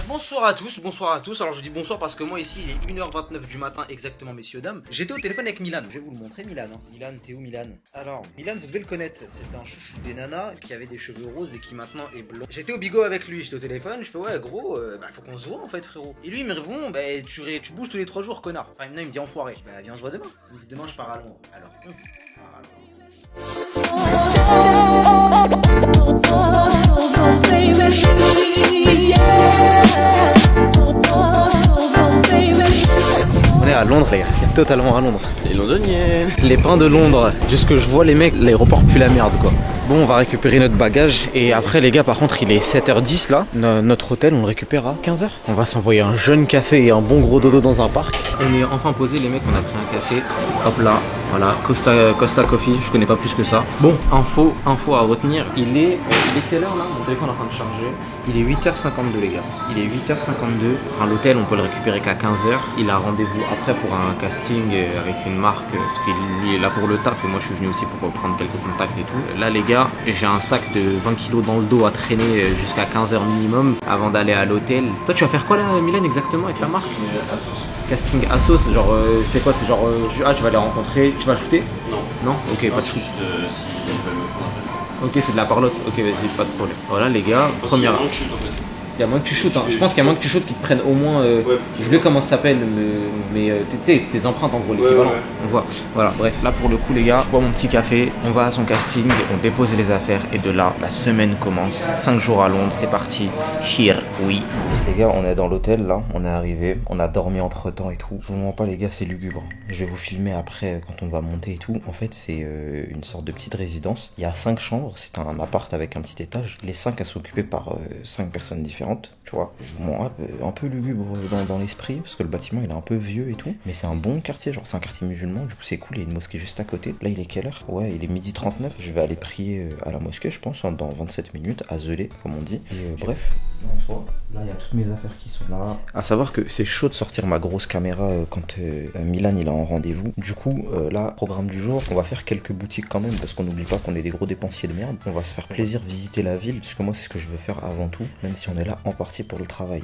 Bonsoir à tous, bonsoir à tous. Alors je dis bonsoir parce que moi ici il est 1h29 du matin exactement, messieurs dames. J'étais au téléphone avec Milan, je vais vous le montrer. Milan, hein. Milan, t'es où Milan? Alors Milan, vous devez le connaître, c'est un chouchou des nanas qui avait des cheveux roses et qui maintenant est blond. J'étais au bigot avec lui, j'étais au téléphone, je fais ouais gros, faut qu'on se voit en fait frérot. Et lui il me répond, tu bouges tous les 3 jours connard. Enfin il me dit enfoiré, je viens on se voit demain. Il me dit demain je pars à Londres. Alors je pars à Londres. On est à Londres les gars, totalement à Londres. Les londoniens. Les pins de Londres. Jusque je vois les mecs, l'aéroport pue la merde quoi. Bon on va récupérer notre bagage et après les gars par contre il est 7h10 là. Notre hôtel on le récupère à 15h. On va s'envoyer un jeune café et un bon gros dodo dans un parc. On est enfin posé les mecs, on a pris un café. Hop là, voilà, Costa Coffee, je connais pas plus que ça. Bon, info à retenir, il est quelle heure là? Mon téléphone est en train de charger. Il est 8h52 les gars. Il est 8h52. Enfin l'hôtel on peut le récupérer qu'à 15h. Il a rendez-vous après pour un casting avec une marque parce qu'il est là pour le taf et moi je suis venu aussi pour prendre quelques contacts et tout. Là les gars, j'ai un sac de 20 kg dans le dos à traîner jusqu'à 15h minimum avant d'aller à l'hôtel. Toi tu vas faire quoi là Milan exactement avec la marque? Casting Asos, genre c'est quoi? C'est genre tu vas les rencontrer, tu vas shooter? Non, ok, pas de shoot. Ok, c'est de la parlotte, ok vas-y, pas de problème. Voilà les gars, première. Il y a moins que tu shootes, hein. Je pense qu'il y a moins que tu shootes qui te prennent au moins. Je sais comment ça s'appelle, mais tes empreintes en gros, l'équivalent. On voit. Voilà, bref, là pour le coup, les gars, je bois mon petit café, on va à son casting, on dépose les affaires et de là, la semaine commence. 5 jours à Londres, c'est parti. Here, oui. Les gars, on est dans l'hôtel là, on est arrivé, on a dormi entre temps et tout. Je vous mens pas, les gars, c'est lugubre. Je vais vous filmer après quand on va monter et tout. En fait, c'est une sorte de petite résidence. Il y a 5 chambres, c'est un appart avec un petit étage. Les 5 elles sont occupées par 5 personnes différentes. Tu vois, je vous montre un peu lugubre dans l'esprit parce que le bâtiment il est un peu vieux et tout, mais c'est un bon quartier, genre c'est un quartier musulman, du coup c'est cool, il y a une mosquée juste à côté. Là il est quelle heure? Ouais, il est 12h39, je vais aller prier à la mosquée je pense dans 27 minutes, à Zelé comme on dit. Et bref, là il y a toutes mes affaires qui sont là. À savoir que c'est chaud de sortir ma grosse caméra quand Milan il est en rendez-vous. Du coup là, programme du jour, on va faire quelques boutiques quand même parce qu'on n'oublie pas qu'on est des gros dépensiers de merde. On va se faire plaisir, visiter la ville, parce que moi c'est ce que je veux faire avant tout, même si on est là en partie pour le travail.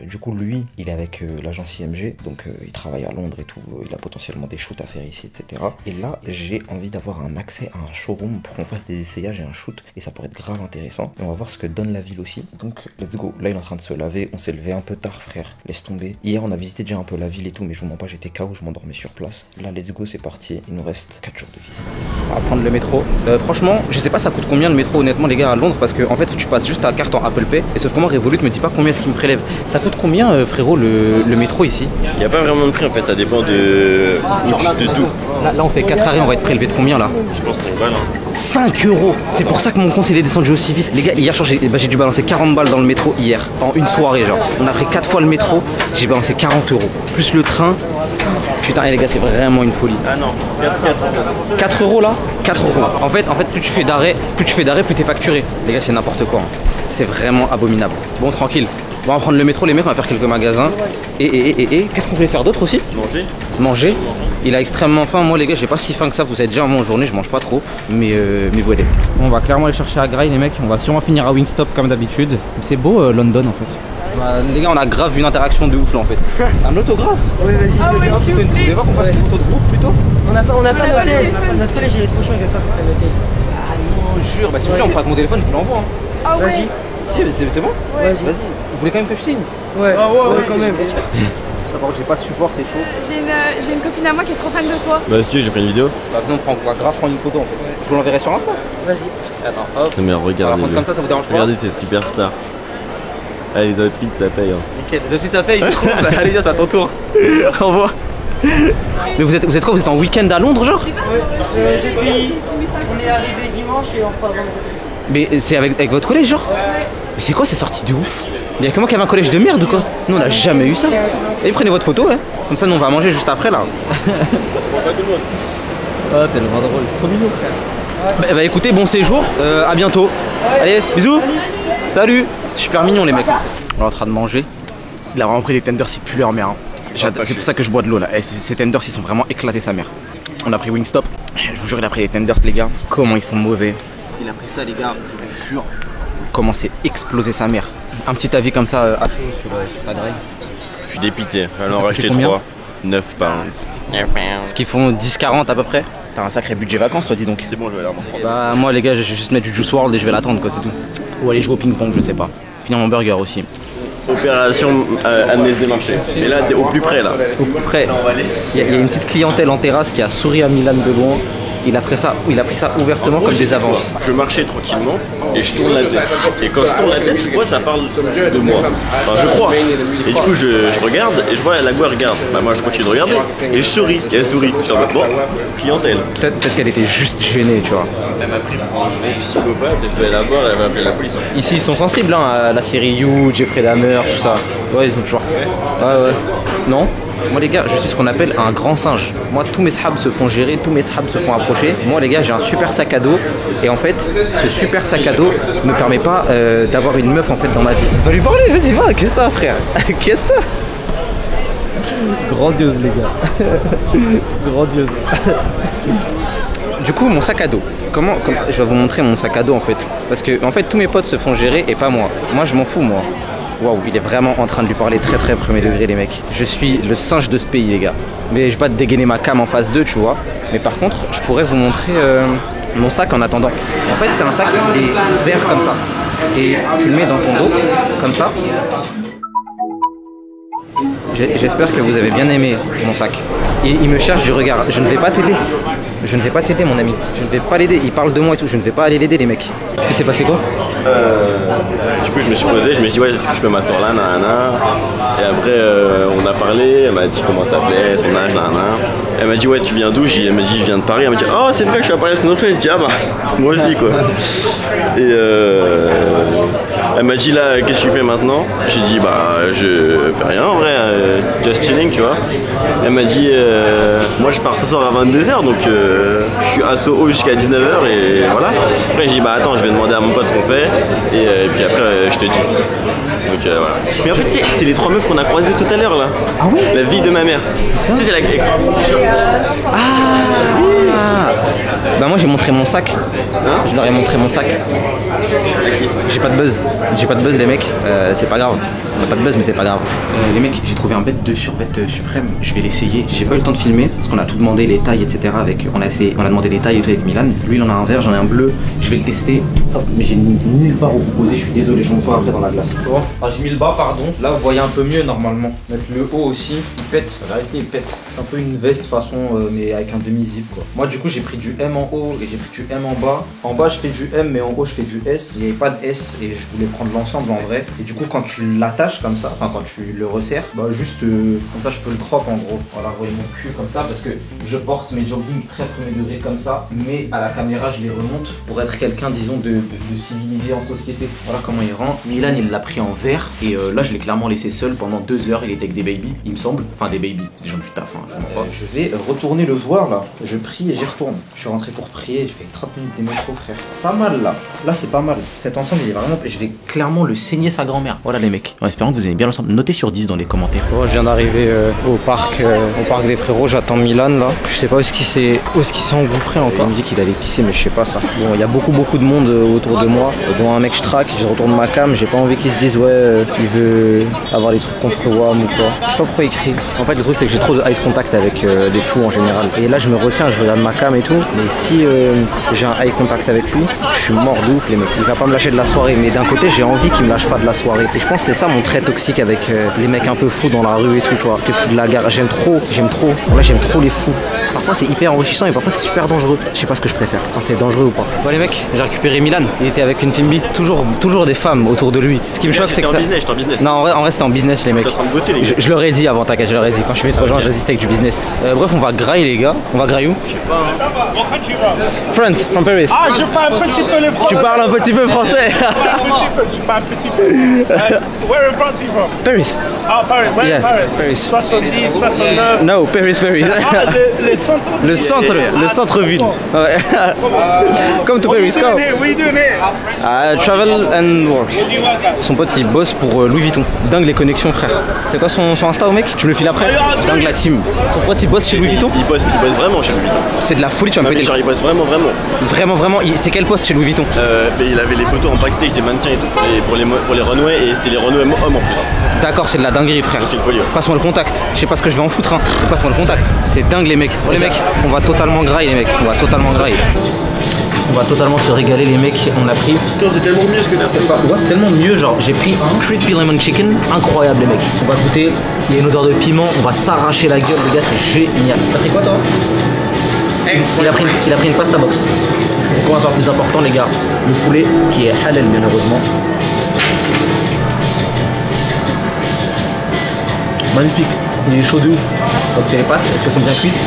Du coup lui il est avec l'agence IMG, donc il travaille à Londres et tout, il a potentiellement des shoots à faire ici, etc. Et là j'ai envie d'avoir un accès à un showroom pour qu'on fasse des essayages et un shoot, et ça pourrait être grave intéressant, et on va voir ce que donne la ville aussi. Donc let's go. Là il est en train de se laver, on s'est levé un peu tard frère, laisse tomber. Hier on a visité déjà un peu la ville et tout, mais je vous mens pas, j'étais KO, je m'endormais sur place. Là let's go, c'est parti, il nous reste 4 jours de visite. On va prendre le métro. Franchement je sais pas ça coûte combien le métro honnêtement les gars à Londres, parce que en fait tu passes juste ta carte en Apple Pay, et sauf que moi Revolut me dit pas combien est-ce qu'il me prélève. Ça coûte combien frérot le métro ici? Il n'y a pas vraiment de prix en fait, ça dépend de tout. Là on fait 4 arrêts, on va être prélevé de combien là? Je pense 5 balles. 5 €. C'est pour ça que mon compte il est descendu aussi vite. Les gars, hier j'ai dû balancer 40 balles dans le métro hier, en une soirée genre. On a pris 4 fois le métro, j'ai balancé 40 €. Plus le train. Putain, les gars, c'est vraiment une folie. Ah non, 4 € là? 4 €. En fait, plus tu fais d'arrêt, plus t'es facturé. Les gars, c'est n'importe quoi. C'est vraiment abominable. Bon, tranquille. On va prendre le métro, les mecs, on va faire quelques magasins. Et qu'est-ce qu'on voulait faire d'autre aussi? Manger. Il a extrêmement faim. Moi, les gars, j'ai pas si faim que ça. Vous savez déjà, en journée, je mange pas trop. Mais voilà. On va clairement aller chercher à Grail, les mecs. On va sûrement finir à Wingstop comme d'habitude. C'est beau, London, en fait. Les gars, on a grave une interaction de ouf là en fait. Un autographe? Oui, vas-y. Ah oui, s'il vous plaît. Vous voulez voir qu'on fasse une photo de groupe plutôt? On n'a pas noté. Notre collège, il est trop chiant, il veut pas qu'on noté. Ah non, jure. Bah, s'il vous plaît, on prend mon téléphone, je vous l'envoie. Hein. Ah ouais. Si, c'est bon? Ouais. Vas-y. Vous voulez quand même que je signe? Ouais, quand même. Par contre, j'ai pas de support, c'est chaud. J'ai une copine à moi qui est trop fan de toi. Bah si tu veux, j'ai pris une vidéo. Bah, on va grave prendre une photo en fait. Je vous l'enverrai sur Insta. Vas-y. Attends, hop. Mais On va regardez. prendre comme ça vous dérange pas? Regardez cette superstar. Allez, les outfits, ça paye. Hein. Nickel, les outfits ça paye. Allez, viens, c'est à ton tour. Au revoir. Mais vous êtes quoi? Vous êtes en week-end à Londres, genre? On est arrivé dimanche et on repart vendredi. Mais c'est avec votre collège, genre? Mais c'est quoi ces sorties de ouf? Il y a que moi qui avait un collège de merde ou quoi? Nous on a jamais eu ça. Et prenez votre photo, hein. Comme ça nous on va manger juste après là. Ah, tellement drôle, c'est trop mignon. Bah écoutez, bon séjour, à bientôt. Allez, bisous. Salut. Super mignon les mecs. On est en train de manger. Il a vraiment pris des tenders, il pue leur mère. C'est pour ça que je bois de l'eau là. Et ces tenders ils sont vraiment éclatés sa mère. On a pris Wingstop. Je vous jure il a pris des tenders les gars. Comment ils sont mauvais. Il a pris ça les gars, je vous jure. Comment c'est explosé sa mère. Un petit avis comme ça à chaud sur ta grille. Je suis dépité. J'en ai racheté combien 3. 9 pounds. Ce qu'ils font 10-40 à peu près. T'as un sacré budget vacances toi dis donc. C'est bon, je vais aller reprendre. Bah moi les gars je vais juste mettre du Juice WRLD et je vais l'attendre quoi c'est tout. Ou aller jouer au ping-pong je sais pas. Finir mon burger aussi. Opération Agnès des marchés. Et là, au plus près là. Au plus près. Il y a une petite clientèle en terrasse qui a souri à Milan de loin. Il a pris ça ouvertement comme des avances. Je marchais tranquillement et je tourne la tête. Et quand je tourne la tête, je vois ça parle de moi. Enfin, je crois. Et du coup, je regarde et je vois la Gouin regarde. Bah, moi, je continue de regarder et je souris. Et elle sourit. Je suis en mode, bon, clientèle. Peut-être qu'elle était juste gênée, tu vois. Elle m'a pris pour un vrai psychopathe et je vais la voir et elle va appeler la police. Ici, ils sont sensibles hein, à la série You, Jeffrey Dahmer, tout ça. Ouais, ils sont toujours. Ouais. Non? Moi les gars, je suis ce qu'on appelle un grand singe. Moi tous mes sahabs se font gérer, tous mes sahabs se font approcher. Moi les gars, j'ai un super sac à dos. Et en fait, ce super sac à dos ne me permet pas d'avoir une meuf en fait dans ma vie. Va lui parler, vas-y va, qu'est-ce que t'as frère? Qu'est-ce que t'as? Grandiose les gars. Grandiose. Du coup mon sac à dos. Comment je vais vous montrer mon sac à dos en fait. Parce que en fait tous mes potes se font gérer et pas moi. Moi je m'en fous moi. Waouh, il est vraiment en train de lui parler très premier degré les mecs. Je suis le singe de ce pays les gars. Mais je vais pas te dégainer ma cam en phase 2 tu vois. Mais par contre je pourrais vous montrer mon sac en attendant. En fait c'est un sac il est vert comme ça. Et tu le mets dans ton dos comme ça. J'espère que vous avez bien aimé mon sac. Il me cherche du regard. Je ne vais pas t'aider. Je ne vais pas t'aider mon ami. Je ne vais pas l'aider. Il parle de moi et tout. Je ne vais pas aller l'aider les mecs. Il s'est passé quoi? Du coup je me suis posé, je me suis dit ouais est-ce que je peux m'asseoir là, nanana. Et après on a parlé, elle m'a dit comment ça s'appelait, son âge, nanana. Elle m'a dit ouais tu viens d'où? Elle m'a dit je viens de Paris. Elle m'a dit oh c'est vrai que je suis à Paris la semaine prochaine. J'ai dit ah bah moi aussi quoi. Et elle m'a dit là qu'est-ce que tu fais maintenant? J'ai dit bah je fais rien en vrai, just chilling tu vois. Elle m'a dit moi je pars ce soir à 22h donc je suis à Soho jusqu'à 19h et voilà. Après j'ai dit bah attends je vais demander à mon pote ce qu'on fait et puis après je te dis. Donc voilà. Mais en fait c'est les 3 meufs qu'on a croisées tout à l'heure là. Ah oui? La vie de ma mère. Tu sais c'est la... Bah moi j'ai montré mon sac. Hein? Je leur ai montré mon sac. J'ai pas de buzz. J'ai pas de buzz les mecs. C'est pas grave. On a pas de buzz mais c'est pas grave. Les mecs j'ai trouvé un bête de surbête suprême. Je vais l'essayer. J'ai pas eu le temps de filmer parce qu'on a tout demandé les tailles etc. On a demandé les tailles et tout avec Milan. Lui il en a un vert, j'en ai un bleu. Je vais le tester. Hop, mais j'ai nulle part où vous poser. Je suis désolé, je vous vois après dans la glace. Bon. Ah, j'ai mis le bas pardon. Là vous voyez un peu mieux normalement. Mettre le haut aussi. Il pète. En réalité il pète. Un peu une veste façon mais avec un demi-zip quoi. Moi du coup j'ai pris du M en haut et j'ai pris du M en bas. En bas je fais du M mais en haut je fais du S. Il n'y avait pas de S et je voulais prendre l'ensemble en vrai. Et du coup quand tu l'attaches comme ça, enfin quand tu le resserres, bah juste comme ça je peux le crop en gros. Voilà, vous voyez mon cul comme ça parce que je porte mes jogging très premier degré comme ça. Mais à la caméra je les remonte pour être quelqu'un disons de civilisé en société. Voilà comment il rentre. Milan il l'a pris en vert et là je l'ai clairement laissé seul pendant 2 heures. Il était avec des babies il me semble. Enfin des babies, des gens du taf hein, je vais retourner le voir là. Je prie et j'y retourne. Je suis rentré pour prier, je fais 30 minutes des métros frère. C'est pas mal là. Là c'est pas mal. Cet ensemble il est vraiment. Je vais clairement le saigner sa grand-mère. Voilà les mecs. En espérant que vous aimez bien l'ensemble. Notez sur 10 dans les commentaires. Oh, je viens d'arriver au parc des frérots. J'attends Milan là. Je sais pas où est-ce qu'il s'est engouffré encore. Il me dit qu'il allait pisser mais je sais pas ça. Bon il y a beaucoup de monde autour de moi. Dont un mec je traque, je retourne ma cam. J'ai pas envie qu'ils se disent ouais il veut avoir des trucs contre WAM ou quoi. Je sais pas pourquoi il crie. En fait le truc c'est que j'ai trop de eye contact avec les fous en général. Et là je me retiens, je regarde ma cam et tout. Mais si j'ai un eye contact avec lui, je suis mort de ouf les mecs. Il va pas me lâcher de la soirée. Mais d'un côté j'ai envie qu'il me lâche pas de la soirée. Et je pense que c'est ça mon trait toxique avec les mecs un peu fous dans la rue et tout, tu vois. Les fous de la gare. J'aime trop. Là j'aime trop les fous. Parfois c'est hyper enrichissant et parfois c'est super dangereux. Je sais pas ce que je préfère, quand c'est dangereux ou pas. Bon les mecs, j'ai récupéré Milan. Il était avec une Fimbi. Toujours des femmes autour de lui. Ce qui me choque c'est que ça... J'étais en business. Non en vrai c'était en business les mecs. T'es en train de bosser les gars. Je leur ai dit avant, t'inquiète, je leur ai dit. Quand je suis venu trop gens, j'ai dit avec du business. Bref, on va grailler les gars. On va grailler où? Je sais pas. France, from Paris. Ah, je parle un petit peu le français. Tu parles un petit peu français. Je parle un petit peu. Where in France you from? Paris. Ah, Paris. Where Yeah, in Paris? Paris. 70, 69. No, Paris. Ah, le centre. Le centre, le centre-ville. Ouais. Comme to Paris, What are you doing here? Travel and work. Where do you work at? Son pote il bosse pour Louis Vuitton. Dingue les connexions frère. C'est quoi son Insta au mec? Tu me le files après? Dingue la team. Son pote il bosse chez Louis Vuitton? Il bosse vraiment chez Louis Vuitton. C'est de la folie, tu vas me Non, mais péter. genre il bosse vraiment. Vraiment, c'est quel poste chez Louis Vuitton? Mais il avait les photos en backstage des mannequins et tout pour les runways et c'était les runways hommes en plus. D'accord, c'est de la dinguerie frère. C'est une folie. Ouais. Passe-moi le contact. Je sais pas ce que je vais en foutre hein. Passe-moi le contact. C'est dingue les mecs. Oh, les mecs, on va totalement grailler les mecs. On va totalement grailler. On va totalement se régaler les mecs. On a pris. Putain, c'est tellement mieux ce que t'as fait. Ouais, c'est tellement mieux, genre j'ai pris un crispy lemon chicken, incroyable les mecs. On va goûter, il y a une odeur de piment, on va s'arracher la gueule les gars, c'est génial. T'as pris quoi toi? Il a pris une pasta box. On commence par le plus important les gars, le poulet qui est halal bien heureusement. Magnifique, il est chaud de ouf. Donc les pâtes, est-ce qu'elles sont bien cuites?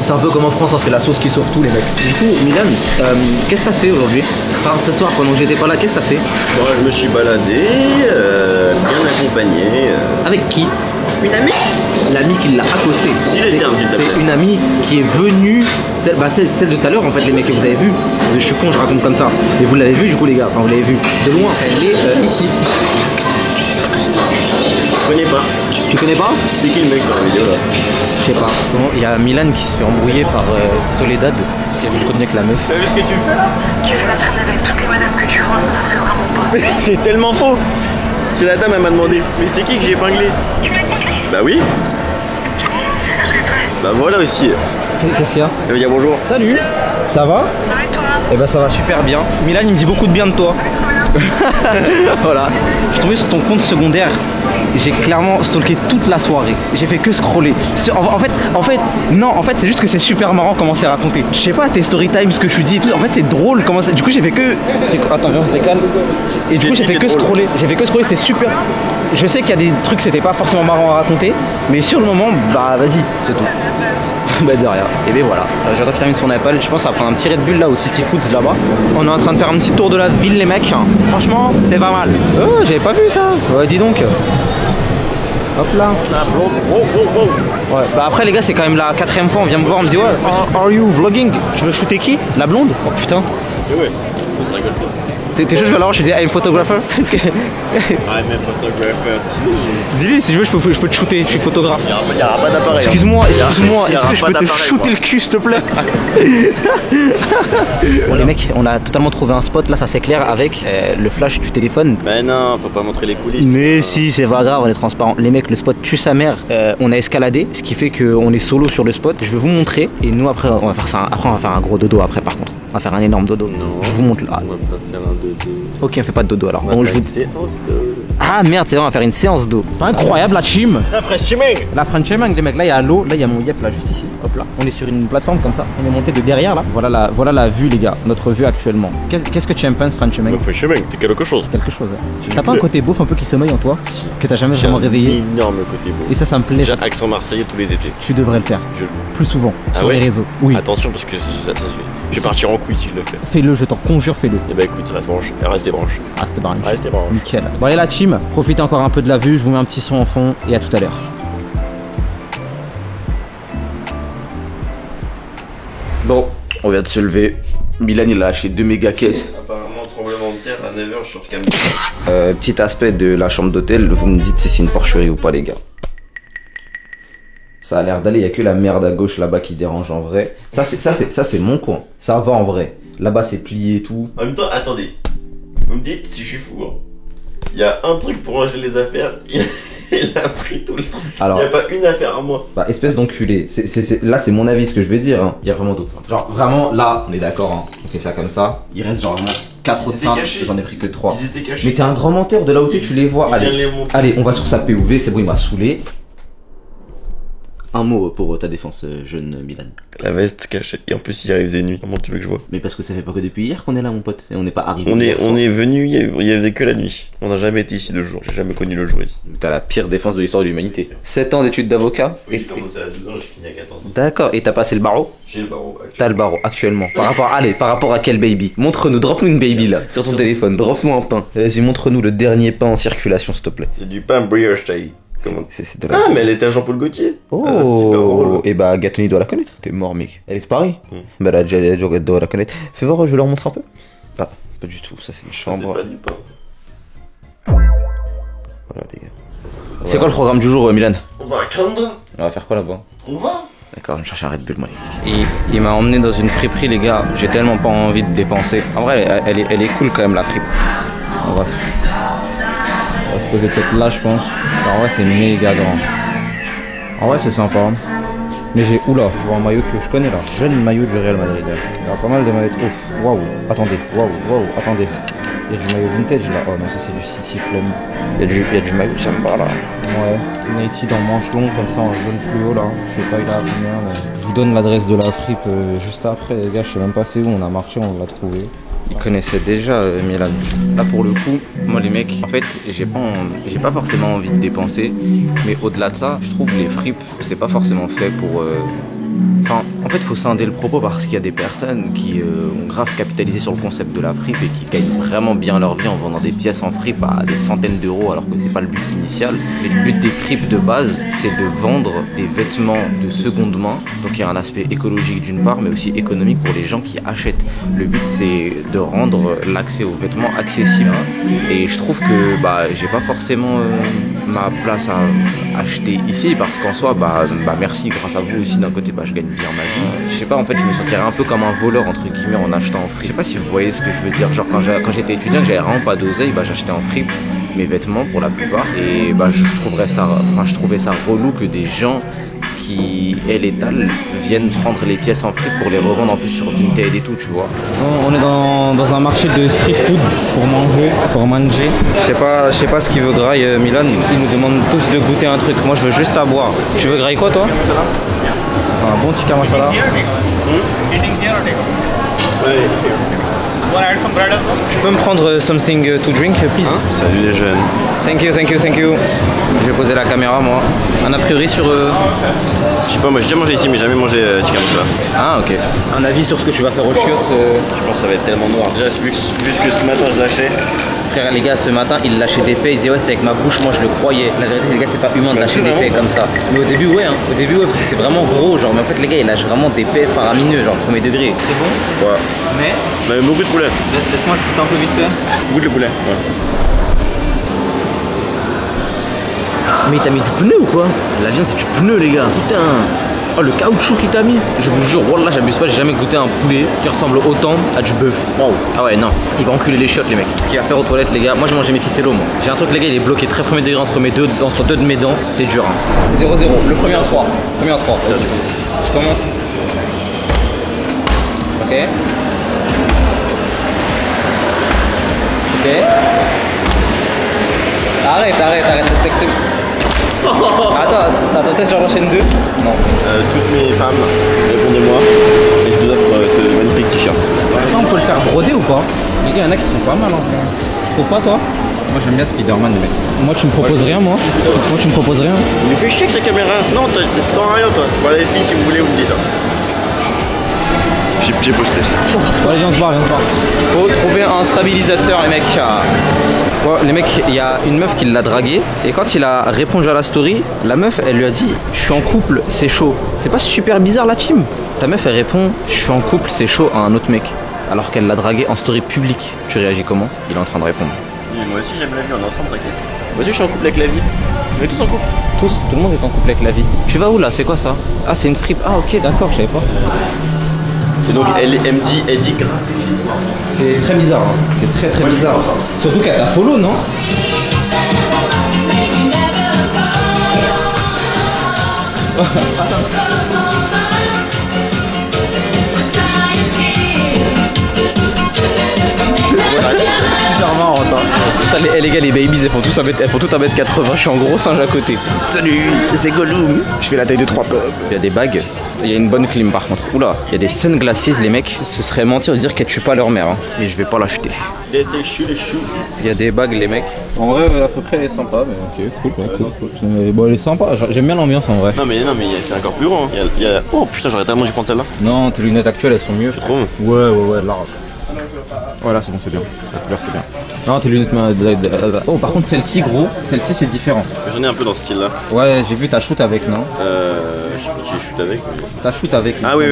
C'est un peu comme en France, hein, c'est la sauce qui sauve tout les mecs. Du coup, Milan, qu'est-ce que t'as fait aujourd'hui? Enfin, ce soir, pendant que j'étais pas là, qu'est-ce que t'as fait? Moi, je me suis baladé, bien accompagné. Avec qui? Une amie. L'amie qui l'a accosté. C'est une amie qui est venue, celle de tout à l'heure en fait les mecs que vous avez vu. Je suis con, je raconte comme ça. Mais vous l'avez vu du coup les gars, enfin, vous l'avez vu de loin. Elle est ici. Je connais pas. Tu connais pas? C'est qui le mec dans la vidéo là? Je sais pas. Bon, il y a Milan qui se fait embrouiller par Soledad parce qu'elle veut le connaître avec la meuf. T'as vu ce que tu fais là? Tu fais la traîne avec toutes les madames que tu vois, ça se fait vraiment pas. C'est tellement faux. C'est la dame, elle m'a demandé. Mais c'est qui que j'ai épinglé? Tu m'as épinglé? Bah oui. Bah voilà aussi. Qu'est-ce qu'il y a? Elle veut dire bonjour. Salut. Ça va? Ça va et toi? Eh ben ça va super bien. Milan il me dit beaucoup de bien de toi. Voilà. Je suis tombé sur ton compte secondaire. J'ai clairement stalké toute la soirée. J'ai fait que scroller. En fait, c'est juste que c'est super marrant comment c'est raconté. Je sais pas, tes story time, ce que tu dis et tout. En fait, c'est drôle comment ça. Du coup, j'ai fait que. Attends, viens, on se décale. Et du coup, j'ai fait que scroller. C'était super. Je sais qu'il y a des trucs, c'était pas forcément marrant à raconter. Mais sur le moment, bah vas-y, c'est tout. Bah de rien. Et ben voilà. J'attends qu'il termine son Apple. Je pense qu'on va prendre un petit Red Bull là au City Foods là-bas. On est en train de faire un petit tour de la ville les mecs. Franchement, c'est pas mal. Oh, j'avais pas vu ça. Ouais, dis donc. Hop là. Ouais. Bah après les gars, c'est quand même la 4ème fois. On vient me voir, on me dit ouais. Are you vlogging? Je veux shooter qui? La blonde? Oh putain. Et ouais, on se rigole pas. T'es chaud, je vais la voir, je te dis I'm photographer. I'm a photographer. Dis-lui si je veux, je peux te shooter, je suis photographe. Il y aura pas d'appareil. Excuse-moi, est-ce que je peux te shooter le cul s'il te plaît? Bon les mecs, on a totalement trouvé un spot, là ça s'éclaire avec le flash du téléphone. Mais non, faut pas montrer les coulisses. Mais si, c'est pas grave, on est transparent. Les mecs, le spot tue sa mère. On a escaladé, ce qui fait qu'on est solo sur le spot. Je vais vous montrer et nous après on va faire ça. Après on va faire un gros dodo après par contre. On va faire un énorme dodo. Non. Je vous montre là. On va pas faire un dodo. Ok, on fait pas de dodo alors. On va Bon, faire une séance de... Ah merde, c'est vrai, on va faire une séance d'eau. C'est pas incroyable la chim. La French Chiming. La French Chiming, les mecs, là il y a l'eau, là il y a mon yep là juste ici. Hop là. On est sur une plateforme comme ça. On est monté de derrière là. Voilà la vue les gars, notre vue actuellement. Qu'est-ce que tu en penses French Chiming? La French Chiming, c'est quelque chose. Quelque chose. Hein. T'as pas un côté beauf un peu qui sommeille en toi? Si. Que t'as jamais vraiment réveillé? Un énorme côté beau. Et ça me plaît. J'ai un accent marseillais tous les étés. Tu devrais le faire. Plus souvent. Ah sur ouais les réseaux. Oui. Attention parce que ça se fait. Je vais partir en couille si je le fais. Fais-le, je t'en conjure, fais-le. Et bah écoute, reste des branches. Reste branche. Reste des branches. Nickel. Bon allez la team, profitez encore un peu de la vue, je vous mets un petit son en fond et à tout à l'heure. Bon, on vient de se lever. Milan il a lâché 2 méga caisses. Apparemment tremblement de terre à 9h sur Cam. Petit aspect de la chambre d'hôtel, vous me dites si c'est une porcherie ou pas les gars. Ça a l'air d'aller, il n'y a que la merde à gauche là-bas qui dérange en vrai. Ça c'est mon coin. Ça va en vrai. Là-bas c'est plié et tout. En même temps, attendez. Vous me dites si je suis fou. Hein. Il y a un truc pour ranger les affaires. Il a pris tout le truc. Alors, il n'y a pas une affaire à moi. Bah espèce d'enculé. Là c'est mon avis ce que je vais dire. Hein. Il y a vraiment d'autres cintres. Genre vraiment là, on est d'accord. Hein. On fait ça comme ça. Il reste genre 4 autres cintres. J'en ai pris que 3. Ils étaient cachés. Mais t'es un grand menteur de là où tu les vois. Allez, on va sur sa POV. C'est bon, il m'a saoulé. Un mot pour ta défense, jeune Milan. La veste cachée. Et en plus, il arrive des nuits. Comment tu veux que je vois? Mais parce que ça fait pas que depuis hier qu'on est là, mon pote. Et on n'est pas arrivé. On est venu, il y avait que la nuit. On n'a jamais été ici le jour. J'ai jamais connu le jour ici. T'as la pire défense de l'histoire de l'humanité. 7 ans d'études d'avocat. Oui, j'ai commencé à 12 ans, j'ai fini à 14 ans. D'accord, et t'as passé le barreau? J'ai le barreau actuellement. T'as le barreau actuellement. Par rapport à quel baby? Montre-nous, drop-nous une baby là, sur ton téléphone. Drop-nous un pain. Vas-y, montre-nous le dernier pain en circulation, s'il te plaît. C'est du pain brioche taille. Comment C'est de la... Ah, mais elle était à Jean-Paul Gaultier. Oh, ah, c'est super drôle. Et bah Gatoni doit la connaître. T'es mort, mec. Elle est de Paris. Bah la Jet doit la connaître. Fais voir, je vais leur montrer un peu. Pas du tout. Ça c'est une chambre. C'est pas du pain. Voilà les gars. C'est quoi le programme du jour, Milan? On va à Camden. On va faire quoi là-bas? On va. D'accord, je me cherche un Red Bull, moi. Et il m'a emmené dans une friperie, les gars. J'ai tellement pas envie de dépenser. En vrai, elle est cool quand même, la fripe. On va se poser peut-être là, je pense. En vrai, c'est méga grand. En vrai, c'est sympa. Hein. Mais j'ai... Oula, je vois un maillot que je connais là. Jeune maillot du Real Madrid. Il y a pas mal de maillots. Ouf, waouh, attendez, waouh, attendez. Il y a du maillot vintage là. Oh non, ça c'est du City Flame. Il y a du maillot sympa là. Ouais, Nike dans manche longue comme ça en jaune fluo là. Je sais pas il a combien, mais je vous donne l'adresse de la fripe juste après les gars. Je sais même pas c'est où, on a marché, on l'a trouvé. Ils connaissaient déjà Milan. Là pour le coup, moi les mecs, en fait j'ai pas forcément envie de dépenser, mais au-delà de ça, je trouve les fripes c'est pas forcément fait pour Enfin, en fait, il faut scinder le propos parce qu'il y a des personnes qui ont grave capitalisé sur le concept de la fripe et qui gagnent vraiment bien leur vie en vendant des pièces en fripe à des centaines d'euros alors que c'est pas le but initial. Et le but des fripes de base, c'est de vendre des vêtements de seconde main. Donc il y a un aspect écologique d'une part, mais aussi économique pour les gens qui achètent. Le but, c'est de rendre l'accès aux vêtements accessible. Et je trouve que j'ai pas forcément ma place à acheter ici parce qu'en soi, merci, grâce à vous aussi d'un côté, je gagne bien ma vie. Je sais pas, en fait, je me sentirais un peu comme un voleur entre guillemets en achetant en fripe. Je sais pas si vous voyez ce que je veux dire. Genre quand j'étais étudiant, que j'avais vraiment pas d'oseille, j'achetais en fripe mes vêtements pour la plupart. Et je trouvais ça relou que des gens qui aient l'étal viennent prendre les pièces en fripe pour les revendre en plus sur Vinted et tout, tu vois. On est dans un marché de street food pour manger. Je sais pas ce qu'il veut graille Milan. Ils nous demandent tous de goûter un truc. Moi je veux juste à boire. Tu veux graille quoi toi? Un bon tikka masala. Je peux me prendre something to drink, please? Salut les jeunes. Thank you. Je vais poser la caméra, moi. Un a priori sur... Je sais pas, moi j'ai déjà mangé ici, mais jamais mangé tikka masala. Ah, ok. Un avis sur ce que tu vas faire au chiottes Je pense que ça va être tellement noir. Déjà, vu que ce matin je lâchais. Frère, les gars, ce matin, il lâchait des paix. Il disait, ouais, c'est avec ma bouche, moi je le croyais. La vérité, les gars, c'est pas humain de lâcher des paix comme ça. Mais au début, ouais, parce que c'est vraiment gros, genre. Mais en fait, les gars, ils lâchent vraiment des paix faramineux, genre premier degré. C'est bon? Ouais. Mais beaucoup de poulet. Laisse-moi goûter un peu vite fait. Goûte le poulet. Ouais. Mais il t'a mis du pneu ou quoi? La viande, c'est du pneu, les gars. Putain. Oh, le caoutchouc qu'il t'a mis. Je vous jure, wallah, j'abuse pas, j'ai jamais goûté un poulet qui ressemble autant à du bœuf. Wow. Ah ouais, non. Il va enculer les chiottes, les mecs. Ce qu'il va faire aux toilettes, les gars. Moi, j'ai mangé mes ficellos, moi. J'ai un truc, les gars, il est bloqué très premier degré entre deux de mes dents. C'est dur, hein. 0-0. Le premier en 3. Premier en 3. Je commence. Ok. Arrête, respecte. Attends, peut-être j'en enchaîne deux. Non. Toutes mes femmes, répondez-moi. Et je vous offre ce magnifique t-shirt. Ça, on peut le faire broder ou pas? Les gars, il y en a qui sont pas mal en fait. Faut pas toi? Moi j'aime bien Spider-Man, les mecs. Moi tu me proposes rien, moi tu me proposes rien. Il me fait chier que sa caméra. Non, t'en rien toi. Voilà les filles, si vous voulez, vous me dites. J'ai posté. Allez, viens, on se barre. Faut trouver un stabilisateur, les mecs. Ouais, les mecs, il y a une meuf qui l'a dragué. Et quand il a répondu à la story, la meuf, elle lui a dit « Je suis en couple, c'est chaud ». C'est pas super bizarre, la team? Ta meuf, elle répond « Je suis en couple, c'est chaud » à un autre mec. Alors qu'elle l'a dragué en story publique. Tu réagis comment? Il est en train de répondre. Moi aussi, j'aime la vie, on est ensemble, t'inquiète. Vas-y, je suis en couple avec la vie. On est tous en couple. Tout le monde est en couple avec la vie. Tu vas où là? C'est quoi ça? Ah, c'est une fripe. Ah, ok, d'accord, je savais pas. Et donc elle me dit grave. C'est très bizarre, hein. C'est très bizarre. Surtout qu'elle t'a follow, non? Super marrant, elle les gars, les babies, elles font toutes 1m80. Je suis en gros singe à côté. Salut, c'est Gollum. Je fais la taille de 3 pommes. Il y a des bagues. Il y a une bonne clim par contre. Oula, il y a des sunglasses, les mecs. Ce serait mentir de dire qu'elles tuent pas leur mère. Hein. Et je vais pas l'acheter. Il y a des bagues, les mecs. En vrai, à peu près, elle est sympa. Mais ok, cool. Bon, elle est sympa. J'aime bien l'ambiance en vrai. Non, mais c'est encore plus grand. Oh putain, j'aurais tellement dû prendre celle-là. Non, tes lunettes actuelles, elles sont mieux. Tu trouves? Ouais, large. Voilà, c'est bon, c'est bien. La couleur, c'est bien. Non, tes lunettes. Oh, par contre, celle-ci, gros, celle-ci, c'est différent. J'en ai un peu dans ce style-là. Ouais, j'ai vu ta shoot avec, non? Je sais pas si je shoot avec. Ta shoot avec. Ah oui.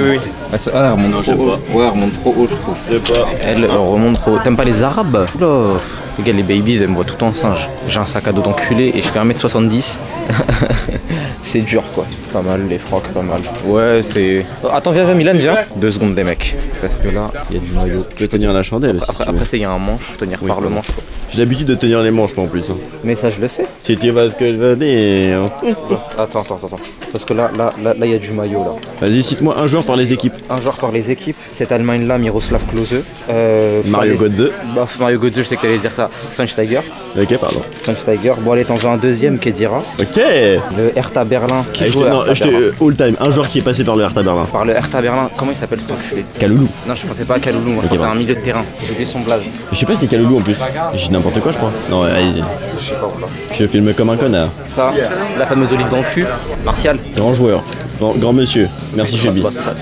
Elle remonte trop haut. Ouais, elle remonte trop haut, je trouve. Je sais pas. Elle remonte trop haut. T'aimes pas les arabes? Oula. Les gars, les babies, elles me voient tout en singe. J'ai un sac à dos d'enculé et je fais 1m70. C'est dur quoi. Pas mal, les frocs, pas mal. Ouais, c'est. Oh, attends, viens, Milan, viens. 2 secondes, des mecs. Parce que là, il y a du maillot. Je vais tenir la chandelle. Après, il y a un manche, tenir par le manche. Quoi. J'ai l'habitude de tenir les manches, moi en plus. Hein. Mais ça, je le sais. Si tu vois ce que je veux dire. Attends. Parce que là, il y a du maillot là. Vas-y, cite-moi un joueur par les équipes. Un joueur par les équipes. Cette Allemagne-là, Miroslav Klose. Mario Götze. Bah, Mario Götze, je sais que t'allais dire ça. Schweinsteiger. Ok, pardon. Schweinsteiger. Bon, allez, t'en veux un deuxième, Kedira. Ok. Le Hertha Berlin. Qui joue non, all time. Un joueur qui est passé par le Hertha Berlin. Par le Hertha Berlin. Comment il s'appelle ce enculé? Kaloulou. Non, je pensais pas à Kaloulou. Moi, je pensais à un milieu de terrain. J'ai oublié son blaze. Je sais pas si c'est Kaloulou en plus. J'ai n'importe quoi, je crois. Non, allez. Je sais pas pourquoi. Je filme comme un connard. Ça, la fameuse olive dans le cul. Martial. Grand joueur. Grand monsieur. Merci, Chebi. Ça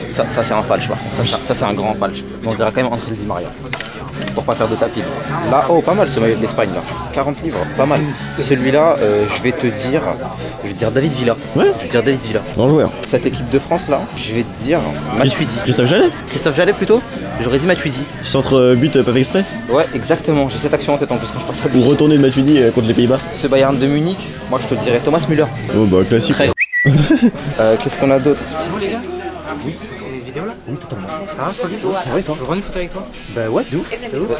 c'est un falche, ça c'est un grand falche. On dirait quand même André Di Maria. Pour pas faire de tapis. Là, oh, pas mal ce maillot de l'Espagne là. 40 livres, pas mal. Celui-là, je vais dire David Villa. Ouais. Je vais dire David Villa. Grand joueur. Cette équipe de France là, je vais te dire Matuidi. Christophe Jallet. Christophe Jallet plutôt. J'aurais dit Matuidi. Centre but pas fait exprès. Ouais, exactement. J'ai cette action en tête en plus quand je pense à lui. Ou retourner de Matuidi contre les Pays-Bas. Ce Bayern de Munich, moi je te dirais Thomas Müller. Oh bah classique. Qu'est-ce qu'on a d'autre? Oui, tu tournes une vidéo là? Oui, totalement. Ça va, tranquille? Ça va et toi? Je veux prendre une photo avec toi? Bah ouais, de ouf.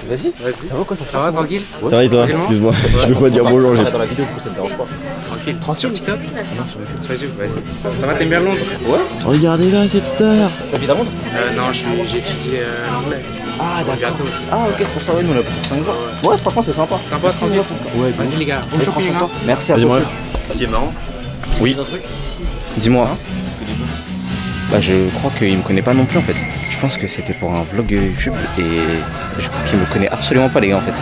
Vas-y. Ça va quoi, ça se passe? Ça va, tranquille? Ça va et toi? Excuse-moi, je peux pas dire bonjour. Dans la vidéo, du coup, ça te dérange pas. Tranquille. Sur TikTok? Non, sur YouTube. Vas-y. Ça va, t'aimes bien Londres? Ouais. Regardez là cette star. T'habites à Londres? Non, j'étudie l'anglais. Ah, d'accord. Bientôt. Ah, ok, c'est pour ça, ouais, nous on a pris 5 jours. Ouais, franchement, c'est sympa. Sympa, tranquille. Ouais, Vas-y les gars, bon shopping hein. Merci à Vas-y, toi. moi. Ce qui est marrant. Oui. Dis-moi. Bah, je crois qu'il me connaît pas non plus en fait. Je pense que c'était pour un vlog YouTube et je crois qu'il me connaît absolument pas les gars en fait.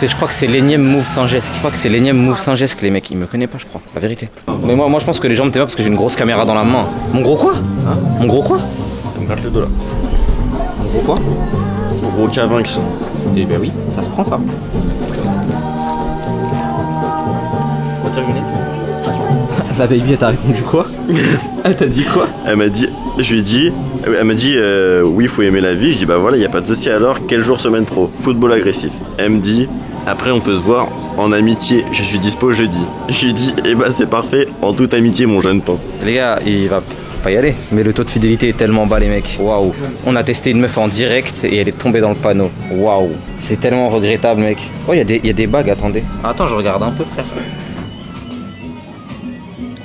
Je crois que c'est l'énième move Saint-Gesque. Je crois que c'est l'énième move Saint-Gesque les mecs. Il me connaît pas je crois, la vérité. Mais moi je pense que les gens me t'aiment pas parce que j'ai une grosse caméra dans la main. Mon gros quoi? Mon gros quoi? On me gratte le dos là. Mon gros quoi? Gros Cavinx. Eh ben oui, ça se prend ça. On va terminer. La baby elle t'a répondu quoi? Elle t'a dit quoi? Elle m'a dit, je lui ai dit, elle m'a dit oui, il faut aimer la vie. Je dis bah voilà, il y a pas de souci. Alors quel jour semaine pro? Football agressif. Elle me dit après on peut se voir en amitié. Je suis dispo jeudi. Je lui ai dit eh bah c'est parfait en toute amitié mon jeune pan. Les gars, il va pas y aller. Mais le taux de fidélité est tellement bas les mecs. Waouh. On a testé une meuf en direct et elle est tombée dans le panneau. Waouh. C'est tellement regrettable mec. Oh il y a des bagues, attendez. Attends, je regarde un peu frère.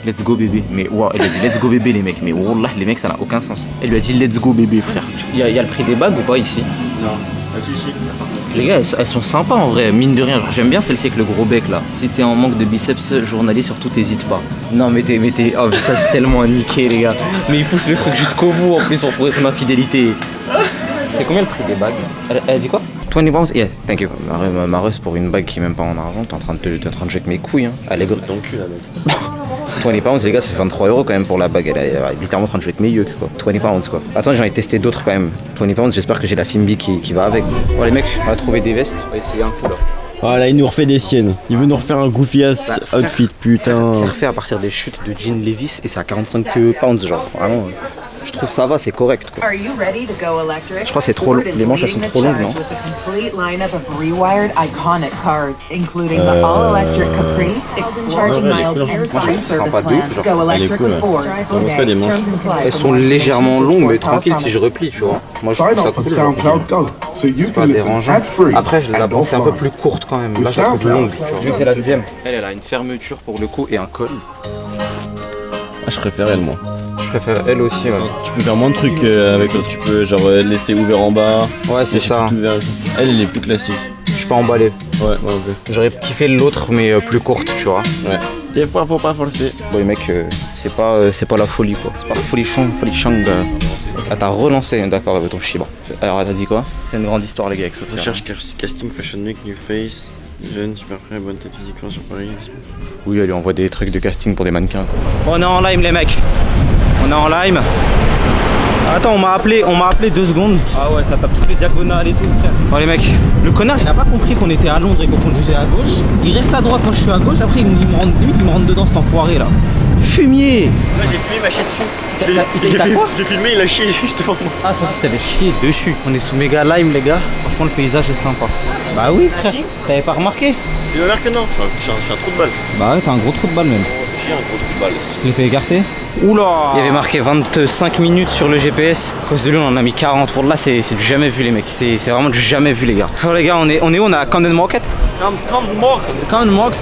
Let's go bébé. Mais waouh, elle a dit let's go bébé les mecs. Mais wallah les mecs ça n'a aucun sens. Elle lui a dit let's go bébé frère. Il y a le prix des bagues ou pas ici? Non. Les gars, elles sont sympas en vrai, mine de rien. J'aime bien celle-ci avec le gros bec là. Si t'es en manque de biceps journalier, surtout t'hésites pas. Non mais t'es. Oh putain, c'est tellement niqué les gars. Mais il pousse le truc jusqu'au bout en plus pour prouver son infidélité. C'est combien le prix des bagues? Elle a dit quoi? 20 pounds? Yeah, thank you. Ma russe pour une bague qui est même pas en argent, t'es en train de jouer avec mes couilles hein. Allez go. Ton cul là mec. 20 pounds les gars, ça fait 23 € quand même pour la bague. Elle est littéralement en train de jouer avec mes yeux quoi. 20 pounds quoi. Attends, j'en ai testé d'autres quand même. 20 pounds, j'espère que j'ai la Fimbi qui va avec. Bon les mecs, on va trouver des vestes. On va essayer un coup là. Voilà, il nous refait des siennes. Il veut nous refaire un goofy ass outfit, putain. C'est refait à partir des chutes de jean Levi's et c'est à 45 pounds genre. Vraiment. Je trouve ça va, c'est correct quoi. Je crois que c'est trop long. Les manches elles sont trop longues non? Elle est cool. On fait des manches. Elles sont légèrement longues mais tranquille si je replie tu vois. Moi je trouve ça cool. C'est pas dérangeant. Après je la pense un peu plus courte quand même. Là je la trouve longue. Tu vois. C'est la deuxième. Elle a une fermeture pour le coup et un col. Ah je préfère elle moi. Je préfère elle aussi ouais. Tu peux faire moins de trucs avec l'autre, tu peux genre laisser ouvert en bas. Ouais c'est ça. Elle est plus classique. Je suis pas emballé. Ouais, ouais, ok. J'aurais kiffé l'autre, mais plus courte, tu vois. Ouais. Des fois, faut pas forcer. Bon, les mecs, c'est pas la folie, quoi. C'est pas la folie. Ah, t'as relancé, d'accord, avec ton Shiba. Alors, t'as dit quoi? C'est une grande histoire, les gars, avec Sophia. Recherche casting, fashion week, new face. Jeune, super prêt, bonne tête physiquement sur Paris. Oui, elle lui envoie des trucs de casting pour des mannequins, quoi. On est en lime, les mecs. On est en lime. Attends, on m'a appelé 2 secondes. Ah ouais, ça tape toutes les diagonales et tout, frère. Bon, les mecs, le connard, il a pas compris qu'on était à Londres et qu'on conduisait à gauche. Il reste à droite, moi je suis à gauche. Après, il me rentre dedans, cet enfoiré là. Fumier. Ouais, j'ai filmé ma chier dessus. J'ai filmé, il a chié juste devant moi. Ah, je pensais que t'avais chié dessus. On est sous méga lime, les gars. Franchement, le paysage est sympa. Bah oui, frère. T'avais pas remarqué? Tu veux dire que non? Je suis un trou de balle. Bah ouais, t'as un gros trou de balle même. J'ai un gros trou de balle. Tu l'as fait écarter? Oula! Il y avait marqué 25 minutes sur le GPS. À cause de lui, on en a mis 40. Pour là, c'est du jamais vu, les mecs. C'est vraiment du jamais vu, les gars. Alors, les gars, on est où? On est à Camden Market? Camden Market. Camden Market?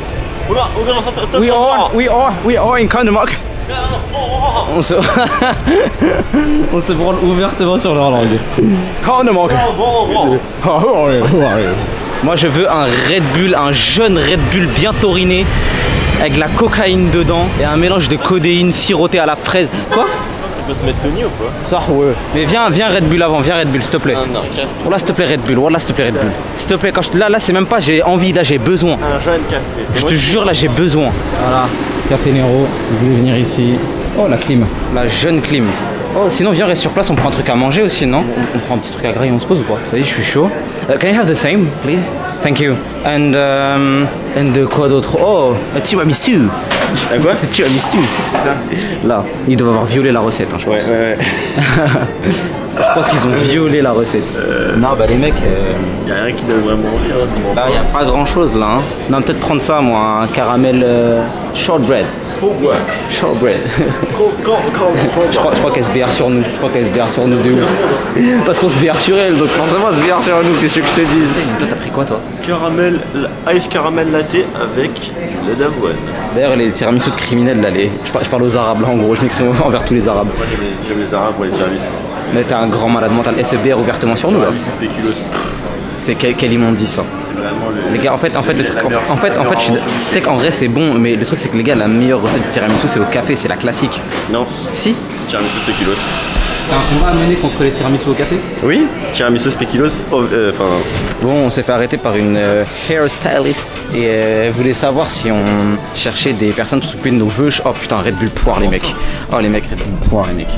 We are in Camden Market. On se branle ouvertement sur leur langue. Camden Market. Moi, je veux un Red Bull, un jeune Red Bull bien tauriné, avec de la cocaïne dedans et un mélange de codéine sirotée à la fraise. Quoi? Tu peux se mettre Tony ou pas? Ça, ouais. Mais viens Red Bull avant, viens Red Bull, s'il te plaît. Non, café. Voilà, s'il te plaît, Red Bull. Voilà, s'il te plaît, Red Bull. S'il te plaît, là, c'est même pas j'ai envie, là, j'ai besoin. Un jeune café. Je te jure, là, j'ai besoin. Voilà, Café Nero, vous voulez venir ici. Oh, la clim. La jeune clim. Oh, sinon, viens, reste sur place, on prend un truc à manger aussi, non? On prend un petit truc à grailler, on se pose ou quoi? Vas-y, je suis chaud. Can I have the same, please? Thank you. And quoi d'autre? Oh, un tiramisu. À quoi? Un tiramisu. Là, ils doivent avoir violé la recette, hein, je pense. Ouais. Je pense qu'ils ont violé la recette. Non, bah les mecs... Y'a rien qui donne vraiment rien. Bah, y a pas grand chose là. Hein. Non, peut-être prendre ça, moi, un caramel shortbread. Pourquoi? Shortbread. Je crois qu'elle se BR sur nous. Je crois qu'elle se BR sur nous de ouf. Parce qu'on se BR sur elle, donc forcément elle se BR sur nous. Qu'est-ce que je te dis? Toi, t'as pris quoi, toi? Caramel, ice caramel latte avec du lait d'avoine. D'ailleurs, les tiramisu de criminels, là, je parle aux arabes, là, en gros. Je m'exprime envers tous les arabes. Moi, j'aime les arabes pour les tiramisu. Mais t'es un grand malade mental. Et se BR ouvertement sur nous, là. C'est quel immondice, ça. C'est vraiment le... Les gars, en fait, le truc, tu sais qu'en vrai c'est bon, mais le truc c'est que les gars, la meilleure recette de tiramisu c'est au café, c'est la classique. Non. Si. Tiramisu spéculoos. T'as un combat à mener contre les tiramisu au café? Oui. Tiramisu spéculoos, enfin... Bon, on s'est fait arrêter par une hairstylist et elle voulait savoir si on cherchait des personnes pour s'occuper de nos vœux. Oh putain, Red Bull poire les mecs. Oh les mecs, Red Bull poire les mecs.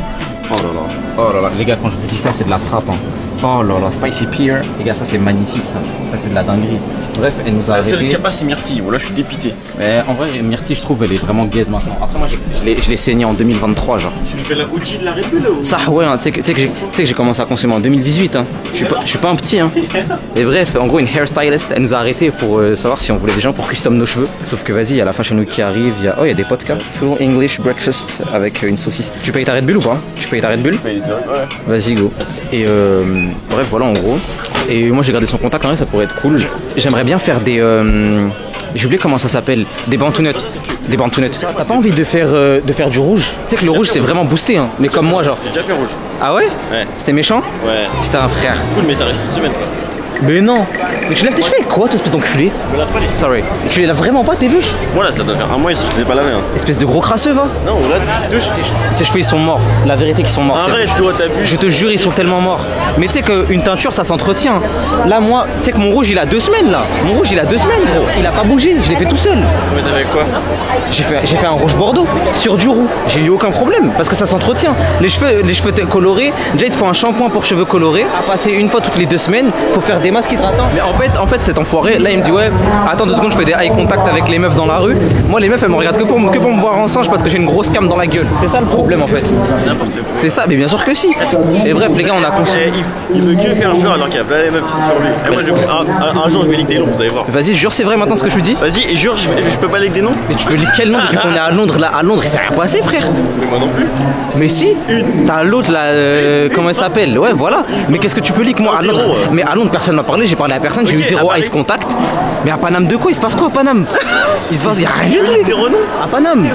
Oh là là. Oh là là. Les gars, quand je vous dis ça, c'est de la frappe. Hein. Oh là là, spicy pear. Les gars, ça c'est magnifique ça. Ça c'est de la dinguerie. Bref, elle nous a arrêté. Celle qui a pas, c'est Myrtille. Voilà, je suis dépité. Mais en vrai, Myrtille, je trouve, elle est vraiment gaze maintenant. Après, moi, je l'ai saigné en 2023, genre. Tu fais la OG de la Red Bull ou... Ça, ouais, hein, tu sais que j'ai commencé à consommer en 2018. Hein. Je suis pas un petit. Hein. Et bref, en gros, une hairstylist, elle nous a arrêté pour savoir si on voulait des gens pour custom nos cheveux. Sauf que vas-y, il y a la Fashion Week qui arrive. Il y a des podcasts. Full English breakfast avec une saucisse. Tu payes ta Red Bull ou pas? Tu payes ta Red Bull? Ouais. Vas-y, go. Et bref, voilà en gros. Et moi j'ai gardé son contact, en vrai ça pourrait être cool. J'aimerais bien faire des... j'ai oublié comment ça s'appelle. Des bantounettes. Des bantounettes. T'as pas envie de faire du rouge? Tu sais que le rouge c'est vraiment boosté, hein. Mais comme moi genre. J'ai déjà fait rouge. Ah ouais? Ouais. C'était méchant? Ouais. C'était un frère. Cool, mais ça reste une semaine quoi. Mais non. Mais tu lèves tes cheveux avec quoi, toi, espèce d'enculé? Me lave pas les... Sorry. Et tu les laves vraiment pas tes vœux? Moi là, ça doit faire un mois ici, je les ai pas lavés. Hein. Espèce de gros crasseux, va. Non, là, tu touches. Ses cheveux ils sont morts. La vérité qu'ils sont morts. Arrête, toi, t'as bu. Je te jure, ils sont tellement morts. Mais tu sais qu'une teinture, ça s'entretient. Là, moi, tu sais que mon rouge, il a 2 semaines, là. Mon rouge, il a 2 semaines, gros. Il a pas bougé, je l'ai fait tout seul. Mais t'avais quoi? J'ai fait un rouge bordeaux sur du roux. J'ai eu aucun problème parce que ça s'entretient. Les cheveux colorés, déjà, il te faut un shampoing pour cheveux colorés. À passer une fois toutes les 2 semaines, faut faire des masques hydratants. Mais en fait, cet enfoiré, là, il me dit, ouais, attends 2 secondes, je fais des eye contact avec les meufs dans la rue. Moi, les meufs, elles me regardent que pour me voir en singe parce que j'ai une grosse cam dans la gueule. C'est ça le problème, en fait. N'importe quoi. C'est ça, mais bien sûr que si. Et bref, les gars, on a consommé. Il veut que faire genre alors qu'il y a plein les meufs qui sont sur lui. Et moi, un jour, je vais lick des noms, vous allez voir. Vas-y, jure, c'est vrai maintenant ce que je te dis. Vas-y, et jure, je peux pas lick des noms. Mais tu peux lick quel nom depuis qu'on est à Londres là? À Londres, il s'est rien passé, frère. Mais moi non plus. Mais si. T'as l'autre là, comment elle s'appelle? Ouais, voilà. Mais qu'est-ce que tu peux lick moi à Londres? Mais à Londres, personne m'a parlé, j'ai parlé à personne, j'ai eu zéro ice contact. Mais à Paname de quoi? Il se passe quoi à Paname? Il se passe, y a rien du tout. Zéro nom. À Paname.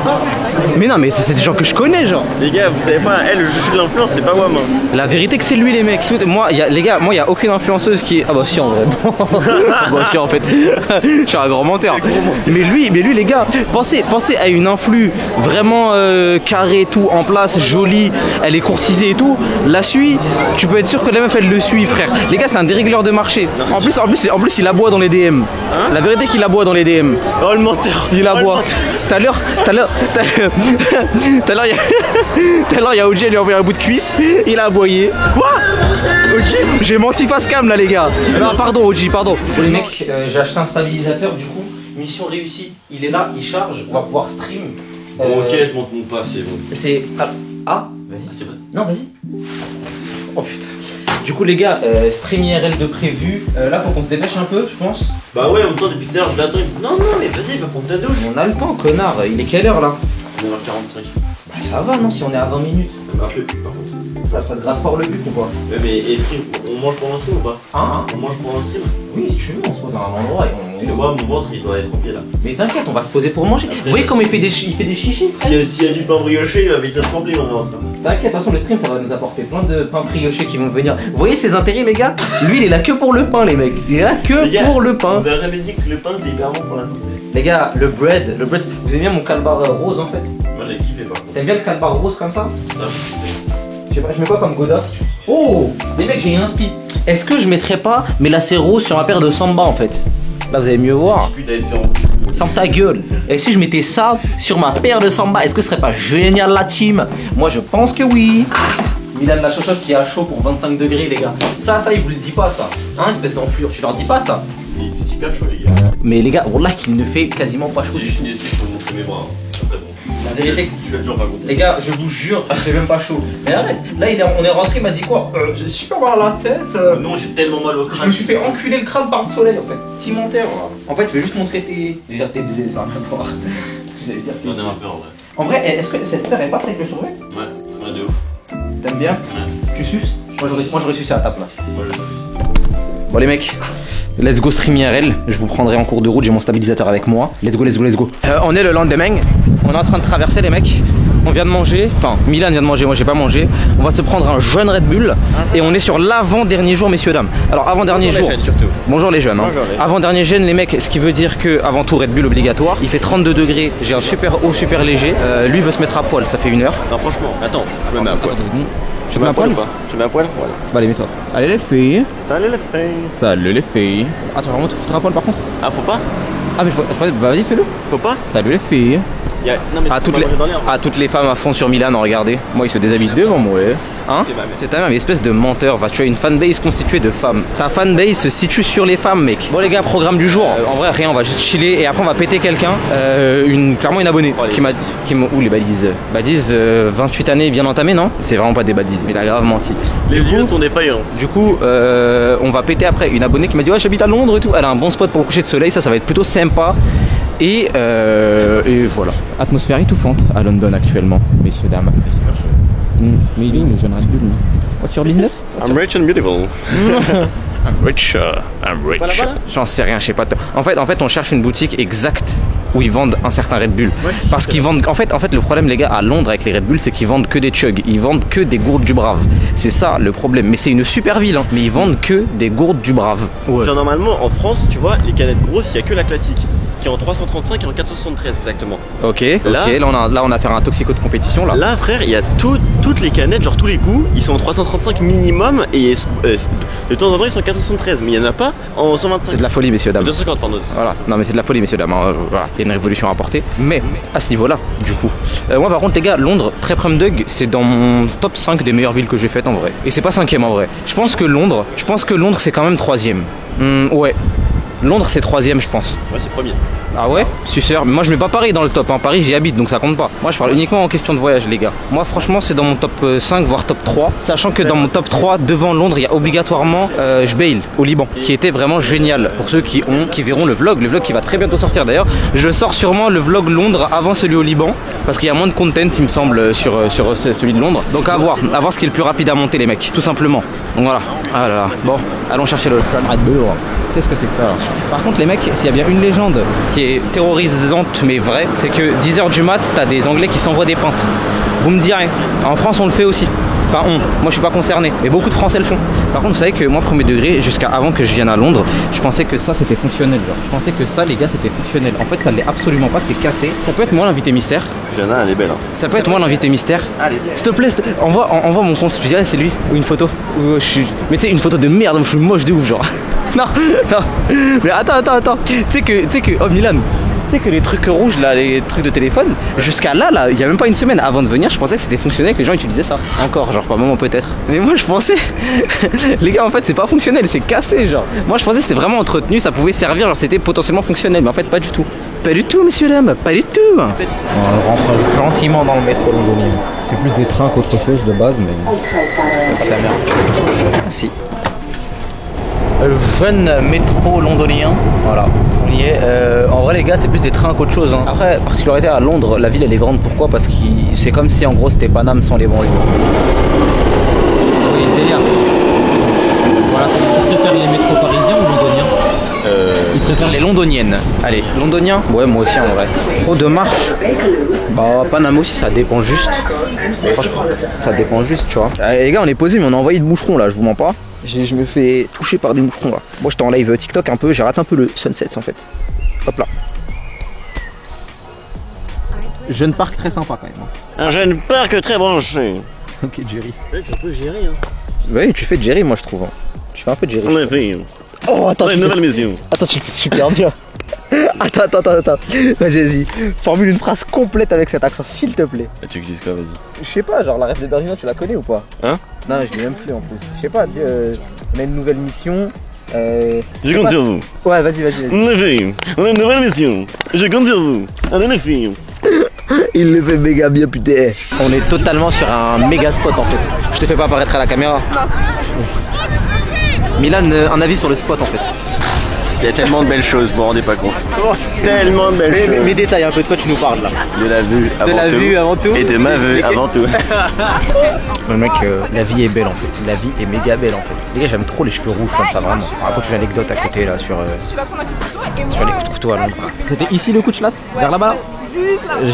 Mais non, mais c'est des gens que je connais, genre. Les gars, vous savez pas, elle, je suis de l'influence, c'est pas moi, moi. La vérité que c'est lui, les mecs. Moi, les gars, moi, y a aucune influenceuse qui est. Ah bah si, en vrai. Bah si, en fait. Je suis un grand menteur. Mais lui, les gars, pensez à une influe vraiment carrée, tout en place, jolie. Elle est courtisée et tout. La suit. Tu peux être sûr que la meuf, elle le suit, frère. Les gars, c'est un dérégleur de marché. En plus, il aboie dans les DM. La vérité qu'il aboie dans les DM. Oh, le menteur. Il aboie. Tout à l'heure, il y a OG, elle lui a envoyé un bout de cuisse. Il a aboyé. Quoi? OG? J'ai menti face cam là, les gars. Non, pardon, OG, pardon. Les mecs, j'ai acheté un stabilisateur, du coup, mission réussie. Il est là, il charge, on va pouvoir stream. Bon, ok, je monte mon pas, c'est bon. C'est. Ah, vas-y. C'est bon. Non, vas-y. Oh putain. Du coup, les gars, stream IRL de prévu. Là, faut qu'on se dépêche un peu, je pense. Bah ouais, en même temps, depuis tout à l'heure, je l'attends. Il me dit non, mais vas-y, va prendre ta douche. On a le temps, connard. Il est quelle heure là? 9h45. Bah, ça va, non, si on est à 20 minutes. Ça marche le cul, par contre. Ça te gratte fort le but ou quoi? Ouais, mais et stream, on mange pendant le stream ou pas? Hein? On mange pendant le stream? Oui, si tu veux, on se pose à un endroit et on. Je vois, mon ventre, il doit être rempli là. Mais t'inquiète, on va se poser pour manger. Vous voyez comment il fait des chichis? S'il y a du pain brioché, il va vite être rempli mon ventre. T'inquiète, de toute façon, le stream, ça va nous apporter plein de pains briochés qui vont venir. Vous voyez ses intérêts, les gars? Lui, il est là que pour le pain, les mecs. Il est là que pour le pain. On vous a jamais dit que le pain, c'est hyper bon pour la santé. Les gars, le bread. Vous aimez bien mon calbar rose en fait? Moi, j'ai kiffé par contre. T'aimes bien le calbar rose comme ça? Non, Je sais pas, je mets quoi comme godasse? Oh! Les mecs, j'ai un spi. Est-ce que je mettrais pas mes lacets roses sur ma paire de samba en fait? Là, vous allez mieux voir. putain, il se fait Ferme ta gueule. Et si je mettais ça sur ma paire de samba, est-ce que ce serait pas génial la team? Moi, je pense que oui. Milan la chochotte qui a chaud pour 25 degrés, les gars. Ça, il vous le dit pas, ça. Hein, espèce d'enflure, tu leur dis pas ça. Il fait super chaud, les gars. Mais les gars, wallah qu'il ne fait quasiment pas chaud C'est du juste tout. une excuse pour montrer mes bras. C'est très bon. La vérité, Tu l'as toujours pas compris. les gars, je vous jure, il fait même pas chaud. Mais arrête, là on est rentré, il m'a dit quoi? J'ai super mal à la tête. Non, j'ai tellement mal au Je crâne. me suis fait enculer le crâne par le soleil en fait. Petit menteur. En fait, je vais juste montrer tes. Déjà tes bzés, ça n'a rien à voir. J'allais dire tes J'en ai bzés. un peu en vrai. En vrai, est-ce que cette paire elle passe avec le survêt? Ouais, de ouf. T'aimes bien? Ouais. Tu suces? Moi j'aurais sucé à ta place. Moi, je suis. Bon les mecs, let's go stream IRL. Je vous prendrai en cours de route, j'ai mon stabilisateur avec moi. Let's go. On est le lendemain. On est en train de traverser les mecs. On vient de manger, enfin Milan vient de manger, moi j'ai pas mangé. On va se prendre un jeune Red Bull et on est sur l'avant-dernier jour, messieurs dames. Alors avant-dernier jour. Bonjour les jeunes. Hein. Avant-dernier jeune les mecs, ce qui veut dire que avant tout Red Bull obligatoire. Il fait 32 degrés, j'ai un super haut, super léger. Lui veut se mettre à poil, ça fait 1 heure. Non, franchement, attends, je me mets à poil. Tu mets à poil ou pas? Tu mets à poil? Voilà. Bah allez mets-toi. Allez les filles. Salut les filles. Salut les filles. Attends, vraiment tu te à poil par contre? Ah, faut pas? Ah mais je pensais, bah vas-y fais-le. Faut pas? Salut les filles. Non, mais À toutes les femmes à fond sur Milan, regardez. Moi, il se déshabille devant moi. Hein? C'est ma mère. C'est ta même espèce de menteur. Va, tu as une fanbase constituée de femmes. Ta fanbase se situe sur les femmes, mec. Bon, les gars, programme du jour. En vrai, rien, on va juste chiller et après, on va péter quelqu'un. Clairement, une abonnée qui m'a. Ouh, les balises. Balises, 28 années bien entamées, non? C'est vraiment pas des balises. Il a grave menti. Les yeux sont défaillants. Du coup, on va péter après. Une abonnée qui m'a dit, ouais, j'habite à Londres et tout. Elle a un bon spot pour le coucher de soleil. Ça va être plutôt sympa. Et voilà. Atmosphère étouffante à London actuellement, messieurs, dames. Mais il est le jeune Red Bull. What's your business? I'm rich and beautiful. I'm rich. J'en sais rien, je sais pas. En fait, on cherche une boutique exacte où ils vendent un certain Red Bull. Parce qu'ils vendent. En fait, le problème, les gars, à Londres avec les Red Bull, c'est qu'ils vendent que des chugs. Ils vendent que des gourdes du Brave. C'est ça le problème. Mais c'est une super ville, hein. Mais ils vendent que des gourdes du Brave. Ouais. Genre, normalement, en France, tu vois, les canettes grosses, il y a que la classique. Qui est en 335 et en 473 exactement. Ok, là on a affaire à un toxico de compétition là. Là frère, il y a toutes les canettes, genre tous les goûts, ils sont en 335 minimum et de temps en temps ils sont en 473, mais il n'y en a pas en 125. C'est de la folie, messieurs dames. 250 pardon. Voilà, non mais c'est de la folie, messieurs dames. Voilà, il y a une révolution à apporter. Mais à ce niveau-là, du coup, moi par contre les gars, Londres, très prime Dug, c'est dans mon top 5 des meilleures villes que j'ai faites en vrai. Et c'est pas 5ème en vrai. Je pense que Londres c'est quand même 3ème. Ouais. Londres c'est 3ème je pense. Ouais, c'est premier. Ah ouais? Suceur. Mais moi je mets pas Paris dans le top, hein. Paris j'y habite donc ça compte pas. Moi je parle uniquement en question de voyage les gars. Moi franchement c'est dans mon top 5 voire top 3. Sachant que dans mon top 3 devant Londres il y a obligatoirement Jbeil au Liban qui était vraiment génial pour ceux qui verront le vlog qui va très bientôt sortir d'ailleurs. Je sors sûrement le vlog Londres avant celui au Liban parce qu'il y a moins de content il me semble sur celui de Londres. Donc à voir ce qui est le plus rapide à monter les mecs tout simplement. Donc voilà. Ah là là. Bon allons chercher le Red Bull. Qu'est-ce que c'est que ça là? Par contre les mecs, s'il y a bien une légende qui est terrorisante mais vraie, c'est que 10h du mat, t'as des Anglais qui s'envoient des pintes. Vous me direz, en France on le fait aussi. Enfin moi je suis pas concerné, mais beaucoup de Français le font. Par contre vous savez que moi premier degré, jusqu'à avant que je vienne à Londres, je pensais que ça c'était fonctionnel genre. Je pensais que ça les gars c'était fonctionnel. En fait ça l'est absolument pas, c'est cassé. Ça peut être moi l'invité mystère. Jana elle est belle hein. Ça peut être moi l'invité mystère. Allez. S'il te plaît, envoie mon compte, je dirais c'est lui, ou une photo. Ou, mais tu sais une photo de merde, je suis moche de ouf genre. Non, mais attends. Tu sais que, oh Milan, tu sais que les trucs rouges là, les trucs de téléphone, jusqu'à là, il y a même pas une semaine avant de venir, je pensais que c'était fonctionnel, que les gens utilisaient ça. Encore, genre pas moment peut-être. Mais moi je pensais, les gars en fait c'est pas fonctionnel, c'est cassé genre. Moi je pensais que c'était vraiment entretenu, ça pouvait servir, genre c'était potentiellement fonctionnel, mais en fait pas du tout. Pas du tout messieurs dames, pas du tout. On rentre gentiment dans le métro londonien. C'est plus des trains qu'autre chose de base, mais ça merde. Ah si. Le jeune métro londonien, voilà, on y est. En vrai les gars c'est plus des trains qu'autre chose hein. Après particularité à Londres, la ville elle est grande, pourquoi? Parce que c'est comme si en gros c'était Paname sans les banlieues. Oui délire. Voilà, tu préfères les métros parisiens ou londoniens? Il préfère les londoniennes. Allez, londoniens? Ouais moi aussi en vrai. Trop de marche. Bah Paname aussi ça dépend juste. Franchement ça dépend juste tu vois. Allez, les gars on est posé mais on a envoyé de boucherons là, je vous mens pas. Je me fais toucher par des moucherons là. Moi j'étais en live TikTok un peu, j'ai raté un peu le sunset en fait. Hop là. Jeune parc très sympa quand même. Un jeune parc très branché. Ok Jerry. Ouais, tu es un peu Jerry hein. Oui tu fais de Jerry moi je trouve. Tu fais un peu de Jerry. On l'a fait. Oh attends, une nouvelle mission. Attends tu le fais super bien. Attends. Vas-y. Formule une phrase complète avec cet accent s'il te plaît. Tu veux que je dise quoi, vas-y. Je sais pas, genre la rêve de Bergina tu la connais ou pas? Hein? Non je l'ai même plus en plus. Je sais pas, dis on a une nouvelle mission. Je compte sur vous. Ouais vas-y. On l'a fait. On a une nouvelle mission. Je compte sur vous. Allez les filles. Il le fait méga bien putain. On est totalement sur un méga spot en fait. Je te fais pas apparaître à la caméra. Milan, un avis sur le spot en fait. Il y a tellement de belles choses, vous vous rendez pas compte. Tellement de belles choses. Mais détaille un peu de quoi tu nous parles là. De la vue avant tout. Et de ma vue avant tout. Le mec, la vie est belle en fait. La vie est méga belle en fait. Les gars, j'aime trop les cheveux rouges comme ça vraiment. Raconte une anecdote à côté là sur les coups de couteau à Londres. C'était ici le coup de chasse? Vers là-bas là?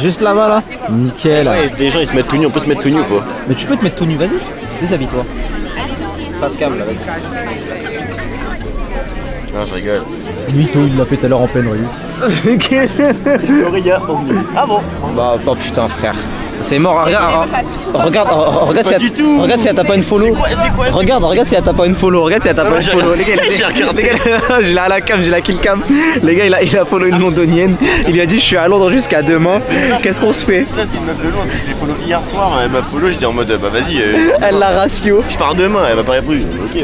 Juste là-bas là? Nickel. Ouais, les gens ils se mettent tout nu, on peut se mettre tout nu quoi. Mais tu peux te mettre tout nu, vas-y. Déshabille-toi. Passe câble là, vas-y. Non, je rigole. Nuito, il l'a fait tout à l'heure en pleine rue. Ok. Ah bon? Bah, oh putain, frère. C'est mort, regarde si elle t'a pas une follow. Regarde si elle t'a pas une follow. Les gars, j'ai la cam, j'ai la kill cam. Les gars, il a follow une londonienne. Il lui a dit je suis à Londres jusqu'à demain. Qu'est-ce qu'on se fait? Une meuf de Londres, j'ai follow hier soir, elle m'a follow, j'étais en mode bah vas-y. Elle l'a ratio. Je pars demain, elle m'a pas répondu. Ok.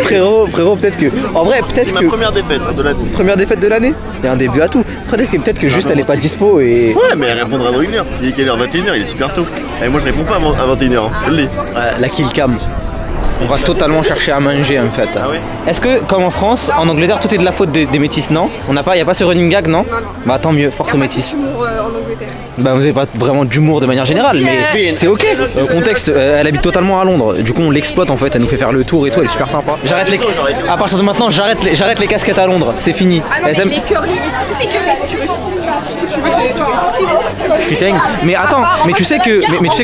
Frérot, peut-être que. En vrai, peut-être que. C'est ma première défaite de l'année. Première défaite de l'année? Il y a un début à tout. Peut-être que juste elle est pas dispo et. Ouais, mais elle répondra dans 1h. Il est quelle heure? 21h, il est super tôt. Et moi je réponds pas à 21h, je le dis. La kill cam. On va totalement chercher à manger en fait. Ah ouais? Est-ce que comme en France, en Angleterre, tout est de la faute des métis, non? Il n'y a pas ce running gag, non? Bah tant mieux, force aux métis. Bah vous avez pas vraiment d'humour de manière générale, mais c'est ok. Contexte, elle habite totalement à Londres. Du coup on l'exploite en fait, elle nous fait faire le tour et tout, elle est super sympa. À partir de maintenant, j'arrête les casquettes à Londres, c'est fini. Ah non, mais les curly, c'était curly si tu veux. Ce que tu veux, Putain, mais attends, mais tu sais que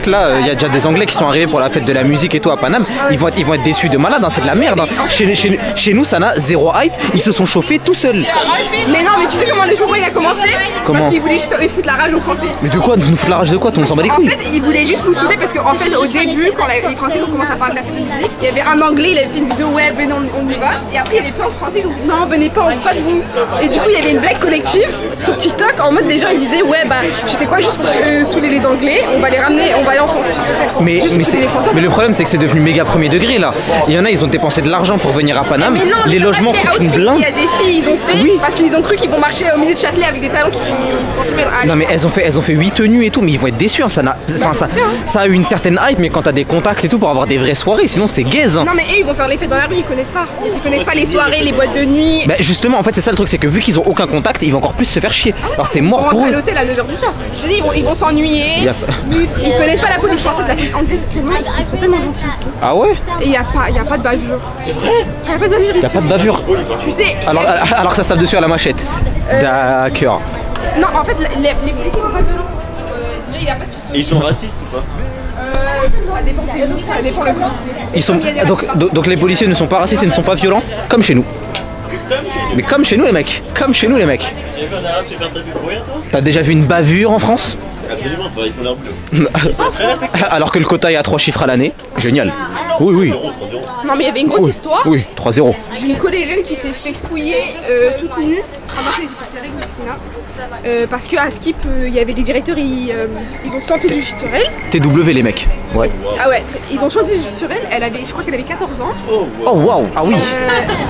là, il y a déjà des Anglais qui sont arrivés pour la fête de la musique et tout à Paname. Ils vont être déçus de malade, hein, c'est de la merde. Hein. Chez nous, ça n'a zéro hype. Ils se sont chauffés tout seuls. Mais non, mais tu sais comment le jour il a commencé? Comment? Parce qu'ils voulaient juste foutre la rage aux Français. Mais de quoi? Nous foutre la rage de quoi? On s'en bat les En couilles. fait, ils voulaient juste vous saouler parce qu'en fait, au début, quand les Français ont commencé à parler de la fête de musique, il y avait un Anglais, il avait fait une vidéo, ouais, venez, on y va. Et après, il y avait plein de Français, ils ont dit non, venez pas, on veut pas de vous. Et du coup, il y avait une blague collective sur TikTok en mode les gens ils disaient, ouais, bah, tu sais quoi, juste pour saouler les Anglais, on va les ramener, on va aller en France. Mais le problème, c'est que c'est devenu méga premier degré là. Il y en a, ils ont dépensé de l'argent pour venir à Paname. Mais non, Les logements coûtent une blinde. Il y a des filles, ils ont fait parce qu'ils ont cru qu'ils vont marcher au milieu de Châtelet avec des talons qui sont centimètres. Non mais elles ont fait 8 tenues et tout, mais ils vont être déçus. Hein. Ça a eu une certaine hype, mais quand t'as des contacts et tout pour avoir des vraies soirées, sinon c'est gaze. Hein. Non mais eux ils vont faire les fêtes dans la rue, ils connaissent pas. Ils connaissent pas les soirées, les boîtes de nuit. Bah justement, en fait c'est ça le truc, c'est que vu qu'ils ont aucun contact, ils vont encore plus se faire chier. Alors c'est mort Ils pour vont rentrer eux. à l'hôtel à 9h du soir. Je te dis, ils vont s'ennuyer. Ils connaissent pas la police française, la police anglaise. Ils sont tellement gentils ici. Ah ouais? Et il y a pas de bavure. Il y a pas de bavure ici. Y a pas de bavure. Tu sais. Alors que ça se tape dessus à la machette. D'accord. Non, en fait, les policiers sont pas violents. Déjà, il y a pas de pistolet. Et ils sont racistes ou pas? Ça dépend ça dépend le cas. Ils sont donc les policiers ne sont pas racistes et ne sont pas violents, comme chez nous. Mais comme chez nous les mecs. Comme chez nous les mecs. J'ai vu un arabe se faire taper pour rien, toi? T'as déjà vu une bavure en France? Absolument pas, ils font leur boulot. Ils sont très respectueux. Alors que le quota est à 3 chiffres à l'année. Génial. Oui, oui. Non, mais il y avait une grosse histoire Oui, 3-0. d'une collégienne qui s'est fait fouiller toute nue. Pendant qu'elle était sur ses règles, Mesquina. Parce qu'à Skip, il y avait des directeurs, ils ont chanté du shit sur elle. TW les mecs. Ouais. Ah ouais, ils ont chanté du shit sur elle. Je crois qu'elle avait 14 ans. Oh waouh. Ah oui.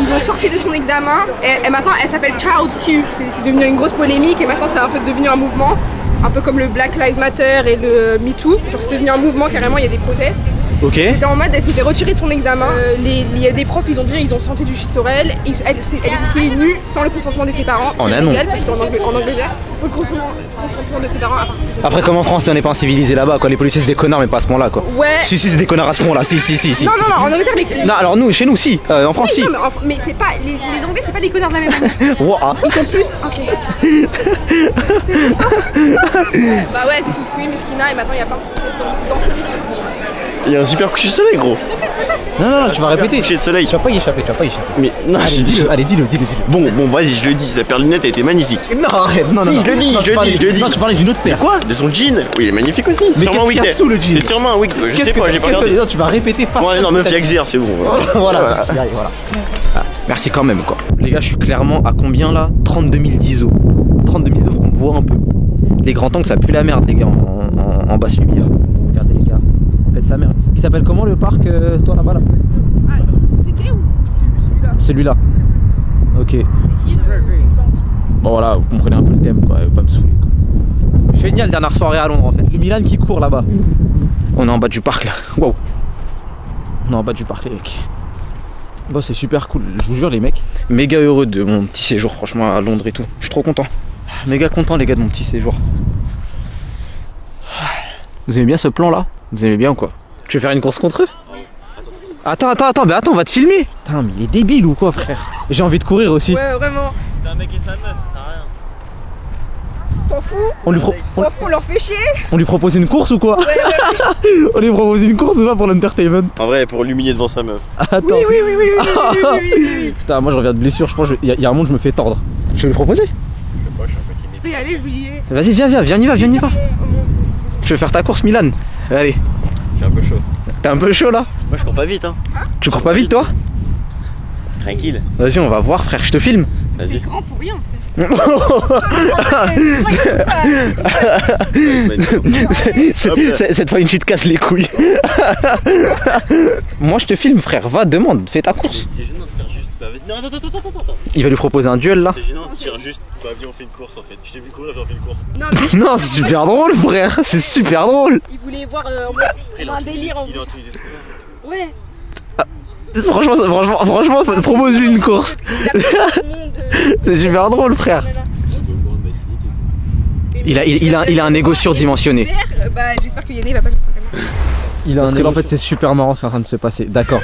Ils l'ont sortie de son examen. Et maintenant, elle s'appelle Child Q. C'est devenu une grosse polémique et maintenant, c'est un peu devenu un mouvement. Un peu comme le Black Lives Matter et le MeToo. Genre, c'est devenu un mouvement carrément, il y a des protestes. Ok. C'était en mode, elle s'est fait retirer de son examen. Il y a des profs, ils ont dit, ils ont senti du shit sur elle. Elle est nue sans le consentement de ses parents. En amont. Parce qu'en Angleterre, il faut le consentement de tes parents. Après, comme en France, on n'est pas civilisé là-bas, quoi. Les policiers, c'est des connards, mais pas à ce point-là, quoi. Ouais. Si, c'est des connards à ce point-là. Si. Non, en Angleterre, les. Non, alors nous, chez nous, si. En France, si. Non, mais c'est pas. Les Anglais, c'est pas des connards de la même manière. Ouah. Ils sont plus. Ok. Bah ouais, c'est fouillé, Mesquina, et maintenant, il y a plein de protestes dans celui-ci. Il y a un super coucher de soleil, gros. Non, tu vas répéter. Coucher de soleil. Tu vas pas y échapper. Mais non, j'ai dit. Allez, dis-le. Bon, vas-y, je le dis. Sa paire de lunettes a été magnifique. Non, arrête, non. Je le dis. Non, tu parlais d'une autre paire. Quoi? De son jean? Oui, il est magnifique aussi. Mais Sûrement un qu'est-ce qu'il y a week-day. dessous, le jean? C'est sûrement un week. Je sais pas, j'ai pas regardé. Non, tu vas répéter face. Ouais, non, meuf, il y a que Xer, c'est bon. Voilà. Ah, merci quand même, quoi. Les gars, je suis clairement à combien là? 32 000 d'ISO. 32 000 pour qu'on me voit un peu. Les grands angles, ça pue la merde, les gars, en basse lumière. Regardez, les gars. Faites sa merde. Il s'appelle comment le parc, toi là-bas là? Ah, TT ou celui-là? Celui-là. Ok. C'est qui le Bon voilà, vous comprenez un peu le thème, quoi. Pas me saouler, quoi. Génial, dernière soirée à Londres en fait. Le Milan qui court là-bas. On est en bas du parc là. Wow. On est en bas du parc, les mecs. Bon, c'est super cool, je vous jure, les mecs. Méga heureux de mon petit séjour, franchement, à Londres et tout. Je suis trop content. Méga content, les gars, de mon petit séjour. Vous aimez bien ce plan là? Vous aimez bien ou quoi? Tu veux faire une course contre eux? Attends, mais attends, on va te filmer. Putain, mais il est débile ou quoi, frère? J'ai envie de courir aussi. Ouais, vraiment. C'est un mec et sa meuf, ça sert à rien. S'en fout. S'en fout, on leur fait chier. On lui propose une course ou quoi? Ouais. On lui propose une course ou pas pour l'entertainment? En vrai, pour l'humilier devant sa meuf. Attends. Oui. Putain, moi je reviens de blessure, je pense qu'il y a un moment je me fais tordre. Je vais lui proposer. Je peux y aller, je lui dis. Vas-y, viens, y va. Je vais faire ta course, Milan. Allez. Je suis un peu chaud. T'es un peu chaud là? Moi, je cours pas vite, hein. Tu cours pas vite toi? Tranquille. Vas-y, on va voir, frère, je te filme. C'est Vas-y. grand pour rien en fait. Cette fois une shit casse les couilles. Moi je te filme, frère, va, demande, fais ta course. C'est gênant de faire juste. Bah, vas-y, non, attends. Il va lui proposer un duel là. C'est gênant de dire juste. Bah, viens, on fait une course en fait. Je t'ai vu courir, j'en fais une course. Non, mais Non, c'est super drôle, frère, c'est super drôle. il voulait voir un délire en Il est en tenue des Ouais. Franchement, propose-lui une course. C'est super drôle, frère. Il a un ego surdimensionné. Bah, j'espère que Yanné va pas me faire vraiment. Parce que là, en fait, c'est super marrant ce qui est en train de se passer. D'accord.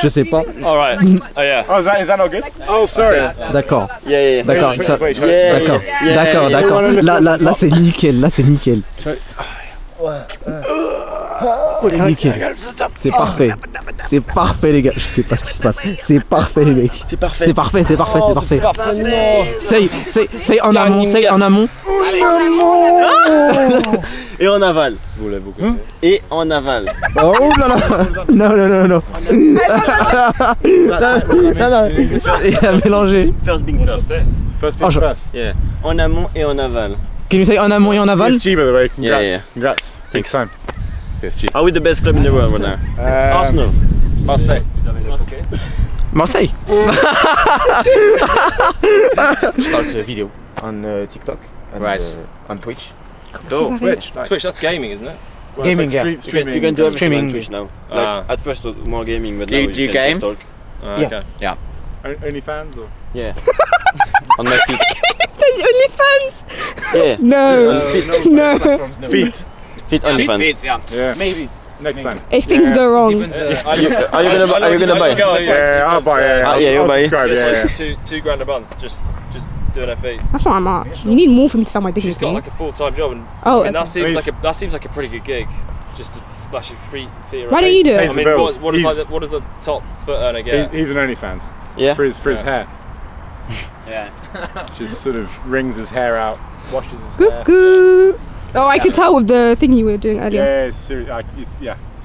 Je sais pas. Alright. Oh, yeah. Oh, is that not good? Oh, sorry. D'accord. Yeah. D'accord. D'accord. Là, c'est nickel. Nickel. C'est parfait. C'est parfait les gars. Je sais pas ce qui se passe. C'est parfait les mecs. C'est parfait. C'est parfait, c'est parfait, c'est parfait. C'est en amont, c'est en amont. Et en aval. Vous l'avez beaucoup. Et en aval. Oh là là. Non, non, non, non. Non, non. Il a mélangé. First being first. First Oh, thing je- first. Yeah. En amont et en aval. Can you say en amont et en aval? PSG, by the way. Congrats. Yeah, yeah. Congrats. Big time. PSG. Are we the best club in the world right now? Arsenal. Marseille. Marseille. Start a video on TikTok and on Twitch. Cool. Twitch. Nice. Twitch, that's gaming, isn't it? Well, it's Gaming, like yeah. streaming. You can do everything Streaming. on Twitch now. Like, at first it was more gaming, but Do now you- do you can game? just talk. Yeah. Okay. Yeah. OnlyFans or? Yeah. On my feet. OnlyFans? Yeah. No. No. Feet. Feet OnlyFans. Feeds, yeah. Yeah. Maybe. Next time. If things go wrong. Are you gonna buy? Yeah, I'll buy it. Ah, yeah, you'll I'll buy it. subscribe. Yeah, yeah. Two grand a month, just doing her feet. That's not much. You need more for me to sell my dick. She's got like a full-time job, and Oh, I mean, that okay. seems like a pretty good gig, just to splash your feet around. Why don't you do it? I Pays the mean, bills. what does the top foot earner get? He's an OnlyFans. Yeah. For his hair. Yeah. Just sort of wrings his hair out, washes his hair. Cuckoo. Oh, I could tell with the thing you were doing earlier. Yeah, it's serious.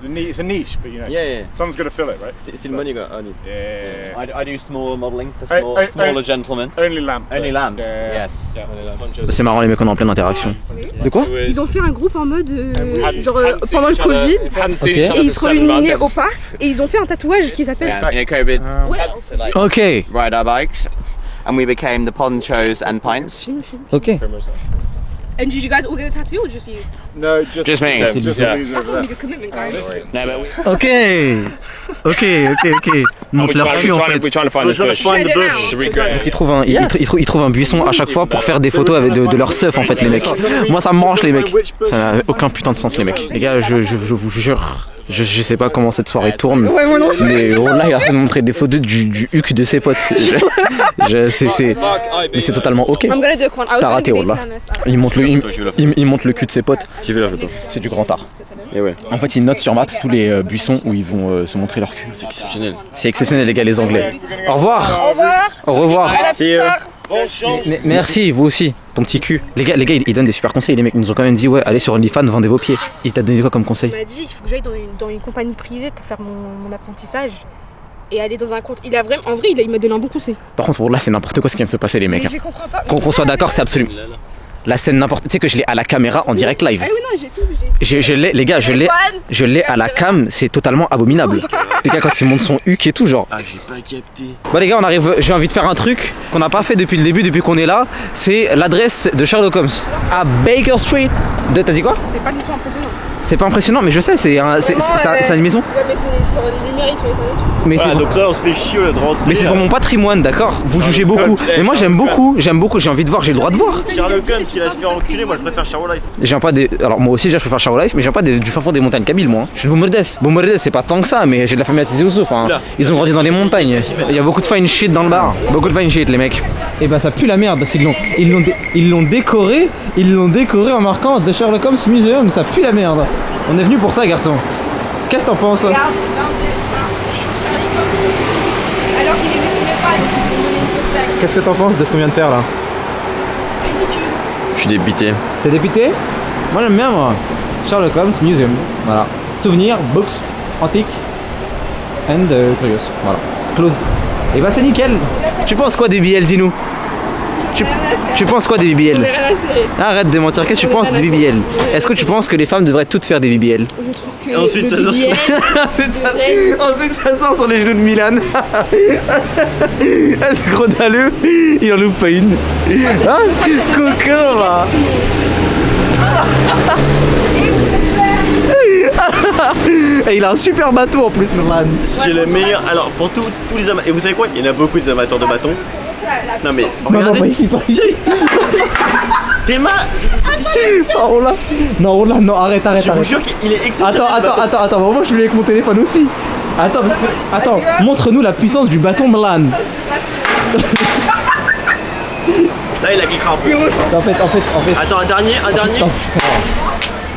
It's a niche, but you know. Yeah, yeah. Someone's got to fill it, right? Still money got on it. Yeah. I do small modelling for smaller gentlemen. Only lamps. Only lamps, Yeah. yes. Yeah. C'est marrant les mecs, on est en pleine interaction. De quoi? Ils ont fait un groupe en mode genre Hadn't seen pendant le each other- Covid. hadn't seen Ok. each Et other ils for se 7 réunissaient months. au parc et ils ont fait un tatouage qui s'appelle. Yeah, in COVID, Ouais. to like Ok. ride our bikes, and we became the ponchos and pints. Ok. And did you guys all get a tattoo or just you? No, Just me. Just Yeah. the loser That's over a there. really good commitment, guys. No, but Ok. Ok. Montre leur cul en fait. we're trying to find We're this trying to bush. find the Shred it bush. now. To regret. Ils trouvent un buisson à chaque fois pour faire des photos avec de leur seuf en fait les mecs. Moi ça me branche les mecs. Ça n'a aucun putain de sens les mecs. Les gars je vous jure, je sais pas comment cette soirée tourne. Ouais, moi non plus. Mais oh là il est en train de montrer des photos du huc de ses potes. Mais c'est totalement ok. I'm gonna do a con. I was T'as gonna raté do oh là. dating analyst. Il montre le cul de ses potes. J'ai vu la photo. C'est du grand art. Et ouais. En fait ils notent sur Max tous les buissons où ils vont se montrer leur cul. C'est exceptionnel. C'est exceptionnel les gars les anglais. Au revoir. Au revoir. Au revoir. See you. Merci, vous aussi, ton petit cul. Les gars, ils donnent des super conseils. Les mecs ils nous ont quand même dit, ouais, allez sur OnlyFans, vendez vos pieds. Il t'a donné quoi comme conseil? Il m'a dit qu'il faut que j'aille dans une compagnie privée pour faire mon apprentissage et aller dans un compte. Il a vraiment, en vrai, il m'a donné un bon conseil. Par contre, là, c'est n'importe quoi ce qui vient de se passer, les mecs. Mais je comprends pas. Qu'on soit d'accord, c'est absolument. La scène n'importe. Tu sais que je l'ai à la caméra en direct live. Ah oui, non, j'ai tout. Je l'ai, les gars, je l'ai à la cam, c'est totalement abominable. Les gars, quand ils montent son huc et tout, genre. Ah, j'ai pas capté. Bon, les gars, on arrive. J'ai envie de faire un truc qu'on n'a pas fait depuis le début, depuis qu'on est là. C'est l'adresse de Sherlock Holmes à Baker Street. T'as dit quoi? C'est pas du tout impressionnant. C'est pas impressionnant, mais je sais, c'est une maison. Ouais, mais c'est sur les numériques sur les tablettes. Mais Ah, donc là, on se fait chier de rentrer. Mais c'est pour mon patrimoine, d'accord? Vous jugez beaucoup. Mais moi j'aime beaucoup, j'ai envie de voir, j'ai le droit de voir. Sherlock Holmes qui va se faire enculer, moi je préfère Sherlock Life. J'aime pas des. Alors moi aussi, je préfère Sherlock Life, mais j'aime pas du fin fond des montagnes kabyles, moi. Je suis de Boumerdès. Boumerdès, c'est pas tant que ça, mais j'ai de la famille à Tizi Ouzou. Enfin, ils ont grandi dans les montagnes. Il y a beaucoup de fine shit dans le bar. Beaucoup de fine shit, les mecs. Et bah ça pue la merde parce qu'ils l'ont décoré. Ils l'ont décoré en marquant The Sherlock Holmes Museum. Ça pue la merde. On est venu pour ça, garçon. Qu'est-ce que t'en penses? Regarde, 22, Charlie Holmes. Alors qu'il n'existait pas, donc ils ont donné une fausse blague. Qu'est-ce que t'en penses de ce qu'on vient de faire là? Ridicule. Je suis dépité. T'es dépité? Moi j'aime bien moi. Sherlock Holmes Museum. Voilà. Souvenirs, books, antiques and curious. Voilà. Close. Et bah c'est nickel. Tu penses quoi des BBL, dis-nous? Tu penses quoi des BBL? On est rien à serrer. Arrête de mentir, qu'est-ce que tu penses des BBL? Est-ce que tu penses que les femmes devraient toutes faire des BBL? Je trouve que Et ensuite, ça le sort sur- BBL, Ensuite ça sort sur les genoux de Milan. C'est gros dalleux, il en loupe pas une. Hein? Coquin va. Et il a un super bateau en plus, Milan. J'ai le meilleur. Alors, pour tous les amateurs. Et vous savez quoi? Il y en a beaucoup des amateurs de bâtons. la Non, mais Non, regardez. pas ici, pas ici. Tes mains. Oh là. Non, là, non, arrête. Je vous jure qu'il est exceptionnel. Attends, moi je voulais avec mon téléphone aussi. Attends, montre-nous la puissance du bâton Milan. Là, il a qui crampe. En fait. Attends, un dernier. Attends.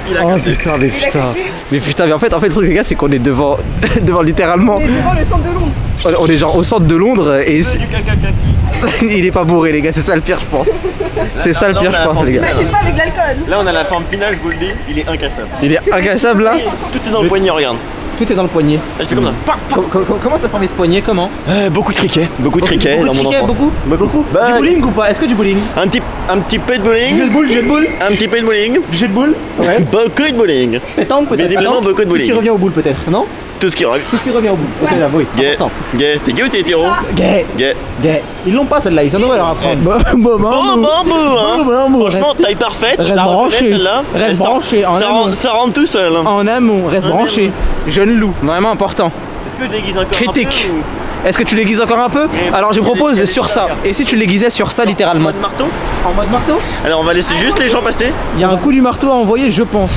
Il a Oh capté. putain, mais Il a putain. capté. Mais putain, mais en fait le truc, les gars, c'est qu'on est devant, devant littéralement. On est devant le centre de Londres. On est genre au centre de Londres et il est pas bourré, les gars, c'est ça le pire, je pense. C'est ça le pire, je pense, les gars. Imagine pas avec l'alcool. Là, on a la forme finale, je vous le dis. Il est incassable. Il est incassable là. Tout est dans le poignet, regarde. Tout est dans le poignet. Là, je fais comme ça. Pa, pa. Comment t'as formé ce poignet? Comment? Beaucoup de cricket. Beaucoup de cricket dans mon enfance. Beaucoup. Bah, Du bowling ou pas? Est-ce que du bowling? Un petit peu de bowling. Jeu de boule. Un petit peu de bowling. Jeu de boule. Ouais. Beaucoup de bowling. Pétanque peut-être. Visiblement, beaucoup de Tout ce qui bowling. revient au boule peut-être, non? Tout ce qui revient. Tout ce qui revient au boule. Ok, là, oui. Gay. Important. Gay. T'es gay ou t'es hétéro? Gay. Gay. Gay. Ils l'ont pas celle-là, ils en devraient leur apprendre. Bon, franchement, taille parfaite. Reste Je la reconnais, branché. celle-là. Reste Ça- branché, en ça amont. rentre- Ça rentre tout seul. hein. En amont, reste En branché. Jeune loup, vraiment important. Est-ce que je déguise encore Critique. un peu ou- Est-ce que tu l'aiguises encore un peu? Alors je propose sur ça. Et si tu l'aiguisais sur ça En littéralement? mode marteau? En mode marteau? Alors, on va laisser juste les gens passer. Il y a un coup du marteau à envoyer, je pense.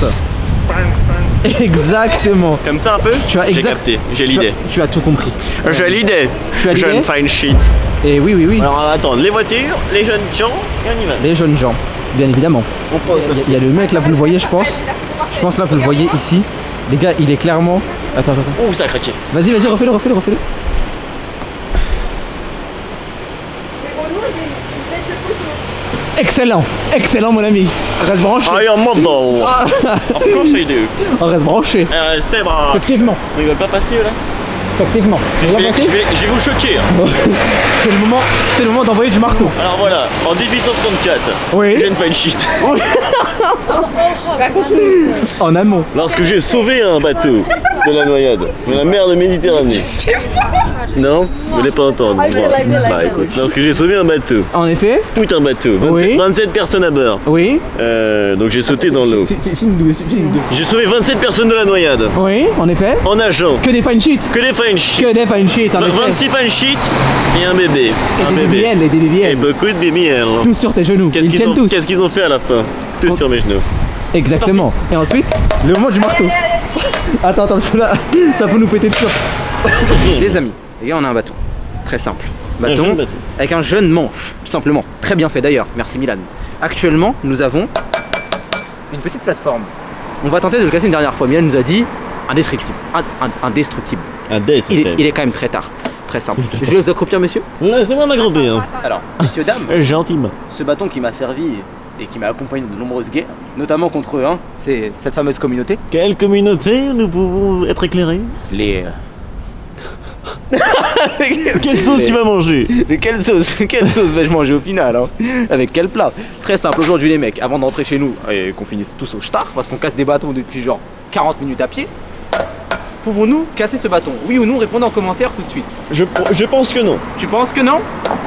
Exactement. Comme ça un peu. Tu as J'ai exact- capté. J'ai l'idée. Tu as tout compris. J'ai l'idée. Tu as l'idée Jeune fine shit. Et oui, oui, oui. Alors, on va attendre les voitures, les jeunes gens, et on y va. Les jeunes gens, bien évidemment. On pose. Il y a le mec là, vous le voyez, je pense. Je pense là, vous le voyez ici. Les gars, il est clairement. Attends. Ouh, ça a craqué. Vas-y, refais-le. Excellent mon ami. Reste branché. I am model. Of course I do. On reste branché. Restez bras. Effectivement. Ils veulent pas passer là. Effectivement. Je vais vous choquer. C'est le moment d'envoyer du marteau. Alors voilà, en 1864, Oui. jeune fine shit. En amont. Lorsque j'ai sauvé un bateau de la noyade, de la mer de Méditerranée. Non, vous voulez pas entendre. Bon, bah écoute, lorsque j'ai sauvé un bateau, En effet. tout un bateau, 27, Oui. 27 personnes à bord. Oui. Donc j'ai sauté dans l'eau. Film. J'ai sauvé 27 personnes de la noyade Oui, en effet. en nageant. Que des fine shit. Que des fine shit. Que des fine shit, en effet. 26 fine shit et un bébé. Un Et des bébé. BBL, et des Et BBL. beaucoup de BBL. Tous sur tes genoux. Ils tiennent tous. Qu'est-ce qu'ils ont fait à la fin? Tous sur mes genoux. Exactement. Et ensuite, le moment du marteau. Attends, parce que là, ça peut nous péter dessus. Les amis, les gars, on a un bateau. Très simple. Bâton jeune bateau. avec un jeune manche, tout simplement. Très bien fait d'ailleurs, merci Milan. Actuellement, nous avons une petite plateforme. On va tenter de le casser une dernière fois. Milan nous a dit indestructible. Indestructible. Un date. Il est quand même très tard. Très simple. Je vais vous accroupir, monsieur. C'est moi ma grand-mère. Alors, messieurs, dames, Gentiment. ce bâton qui m'a servi et qui m'a accompagné de nombreuses guerres, notamment contre c'est cette fameuse communauté. Quelle communauté nous pouvons être éclairés? Les. Quelle sauce tu vas manger? Mais quelle sauce vais-je manger au final Avec quel plat? Très simple aujourd'hui les mecs, avant d'entrer chez nous et qu'on finisse tous au star, parce qu'on casse des bâtons depuis genre 40 minutes à pied, pouvons-nous casser ce bâton? Oui ou non? Répondez en commentaire tout de suite. Je pense que non. Tu penses que non?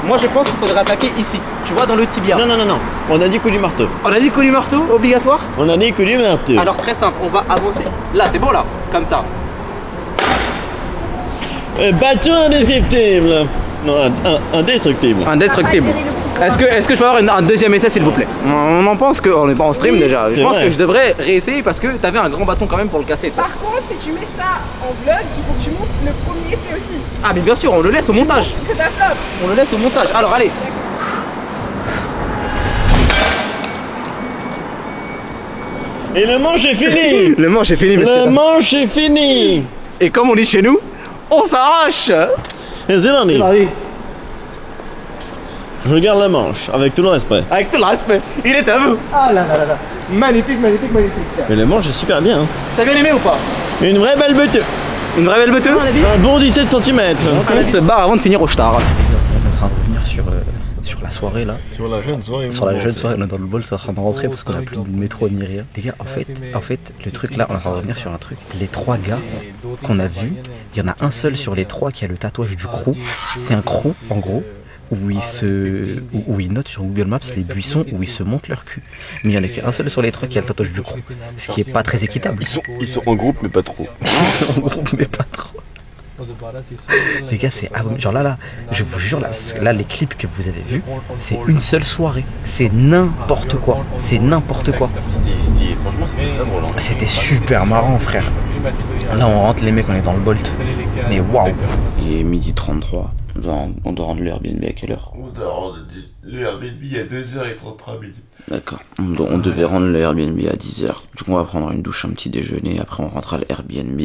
Moi je pense qu'il faudrait attaquer ici, tu vois, dans le tibia. Non. On a dit coup du marteau. On a dit coup du marteau, obligatoire? On a dit coup du marteau. Alors très simple, on va avancer. Là c'est bon là, comme ça. Bâton indestructible. Non, indestructible. Indestructible. Est-ce que je peux avoir un deuxième essai s'il vous plaît? On en pense qu'on n'est pas en stream déjà. Je C'est pense vrai. que je devrais réessayer parce que t'avais un grand bâton quand même pour le casser. Toi. Par contre, si tu mets ça en vlog, il faut que tu montres le premier essai aussi. Ah mais bien sûr, on le laisse au montage. Que ta flop. On le laisse au montage. Alors allez. Et le manche est fini. Le manche est fini, Le manche est fini. Et comme on dit chez nous, on s'arrache. Et c'est parti. Allez. Je garde la manche avec tout le respect. Avec tout le respect, il est à vous. Ah là. Magnifique. Mais le manche est super bien. Hein. T'as bien aimé ou pas? Une vraie belle beuteuse. Une vraie belle beuteuse? Un bon 17 cm. On se barre avant de finir au star. On est en train de revenir sur la soirée là. Sur la jeune soirée. Sur la jeune soirée, on est dans le bol, c'est en train de rentrer parce qu'on a plus de métro ni rien. Les gars, en fait, le truc là, on est en train de revenir sur un truc. Les trois gars qu'on a vus, il y en a un seul sur les trois qui a le tatouage du crew. C'est un crew, en gros, où ils notent sur Google Maps les buissons où ils se montent leur cul. Mais il y en a qu'un seul sur les trois qui a le tatouage du crew. Ce qui est pas très équitable. Ils sont en groupe mais pas trop. Ils sont en groupe, mais pas trop. Les gars, c'est genre là, je vous jure, là, les clips que vous avez vus, c'est une seule soirée. C'est n'importe quoi. C'est n'importe quoi. Franchement, c'était pas drôle. C'était super marrant, frère. Là, on rentre, les mecs, on est dans le Bolt. Mais waouh. Il est 12h33. On doit rendre le Airbnb à quelle heure? On doit rendre le Airbnb à 2h33 minutes. D'accord. On devait rendre le Airbnb à 10h. Du coup, on va prendre une douche, un petit déjeuner. Après, on rentre à l'Airbnb.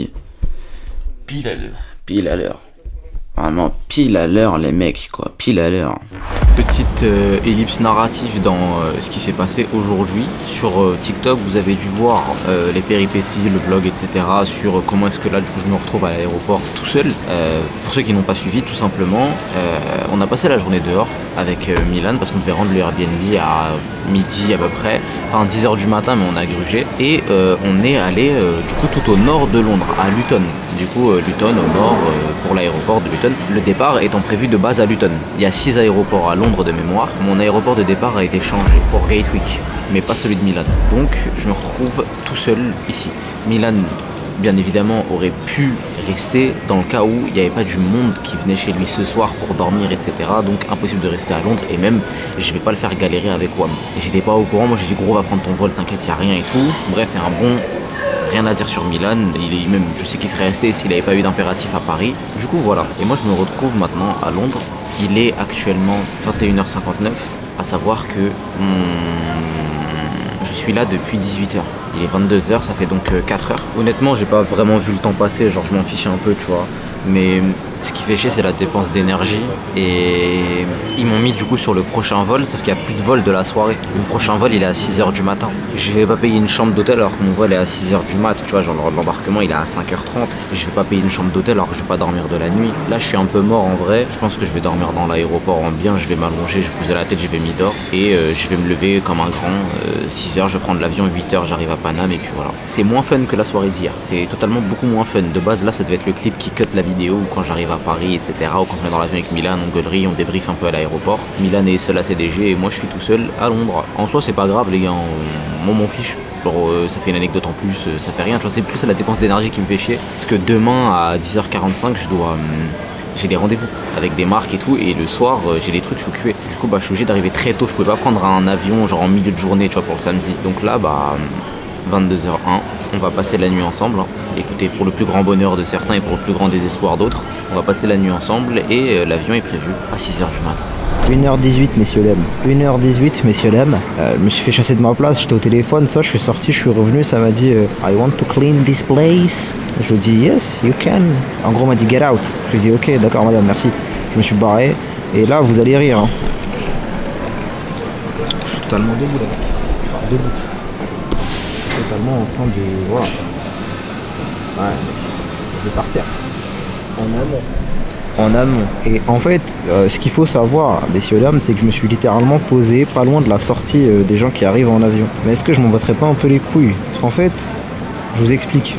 Pile à l'heure. Pile à l'heure. Vraiment, pile à l'heure, les mecs, quoi. Pile à l'heure. Petite ellipse narrative dans ce qui s'est passé aujourd'hui. Sur TikTok, vous avez dû voir les péripéties, le vlog, etc. Sur comment est-ce que là, du coup, je me retrouve à l'aéroport tout seul. Pour ceux qui n'ont pas suivi, tout simplement, on a passé la journée dehors avec Milan parce qu'on devait rendre le Airbnb à midi à peu près. Enfin, 10h du matin, mais on a grugé. Et on est allé, du coup, tout au nord de Londres, à Luton. Du coup, Luton au nord, pour l'aéroport de Luton. Le départ étant prévu de base à Luton. Il y a 6 aéroports à Londres de mémoire. Mon aéroport de départ a été changé pour Gatwick, mais pas celui de Milan. Donc je me retrouve tout seul ici. Milan, bien évidemment, aurait pu rester dans le cas où il n'y avait pas du monde qui venait chez lui ce soir pour dormir, etc. Donc impossible de rester à Londres et même je vais pas le faire galérer avec WAM. J'étais pas au courant, moi j'ai dit gros va prendre ton vol, t'inquiète, il n'y a rien et tout. Bref, c'est un bon... Rien à dire sur Milan, même, je sais qu'il serait resté s'il n'avait pas eu d'impératif à Paris. Du coup voilà, et moi je me retrouve maintenant à Londres. Il est actuellement 21h59, à savoir que je suis là depuis 18h. Il est 22h, ça fait donc 4 heures. Honnêtement, j'ai pas vraiment vu le temps passer, genre je m'en fichais un peu, tu vois. Mais ce qui fait chier, c'est la dépense d'énergie. Et ils m'ont mis du coup sur le prochain vol, sauf qu'il n'y a plus de vol de la soirée. Le prochain vol, il est à 6h du matin. Je vais pas payer une chambre d'hôtel alors que mon vol est à 6h du mat. Tu vois, genre l'embarquement, il est à 5h30. Je vais pas payer une chambre d'hôtel alors que je vais pas dormir de la nuit. Là, je suis un peu mort en vrai. Je pense que je vais dormir dans l'aéroport en bien. Je vais m'allonger, je vais poser la tête, je vais m'y dormir. Et je vais me lever comme un grand. 6h, je vais prendre l'avion. 8h, j'arrive à Paname. Et puis voilà. C'est moins fun que la soirée d'hier. C'est totalement beaucoup moins fun. De base, là, ça devait être le clip qui cut la vidéo ou quand j'arrive à Paris, etc. Ou quand on est dans l'avion avec Milan, on gueulerie, on débriefe un peu à l'aéroport. Milan est seul à CDG et moi je suis tout seul à Londres. En soi, c'est pas grave, les gars. Moi, m'en fiche. Genre, ça fait une anecdote en plus, ça fait rien. Tu vois, c'est plus la dépense d'énergie qui me fait chier. Parce que demain à 10h45, j'ai des rendez-vous avec des marques et tout, et le soir j'ai des trucs, je suis occupé. Du coup, je suis obligé d'arriver très tôt. Je pouvais pas prendre un avion genre en milieu de journée, tu vois, pour le samedi. Donc là, 22h01, on va passer la nuit ensemble. Écoutez, pour le plus grand bonheur de certains et pour le plus grand désespoir d'autres, on va passer la nuit ensemble et l'avion est prévu à 6h du matin. 1h18, messieurs dames. 1h18, messieurs dames. Je me suis fait chasser de ma place, j'étais au téléphone, ça, je suis sorti, je suis revenu, ça m'a dit I want to clean this place. Je lui ai dit yes, you can. En gros, on m'a dit get out. Je lui ai dit ok, d'accord, madame, merci. Je me suis barré et là, vous allez rire. Hein. Je suis totalement debout, là, mec. Debout. Totalement en train de... Voilà. Ouais, je vais par terre. En amont. Et en fait, ce qu'il faut savoir, messieurs dames, c'est que je me suis littéralement posé pas loin de la sortie des gens qui arrivent en avion. Mais est-ce que je m'en battrais pas un peu les couilles? Parce qu'en fait, je vous explique.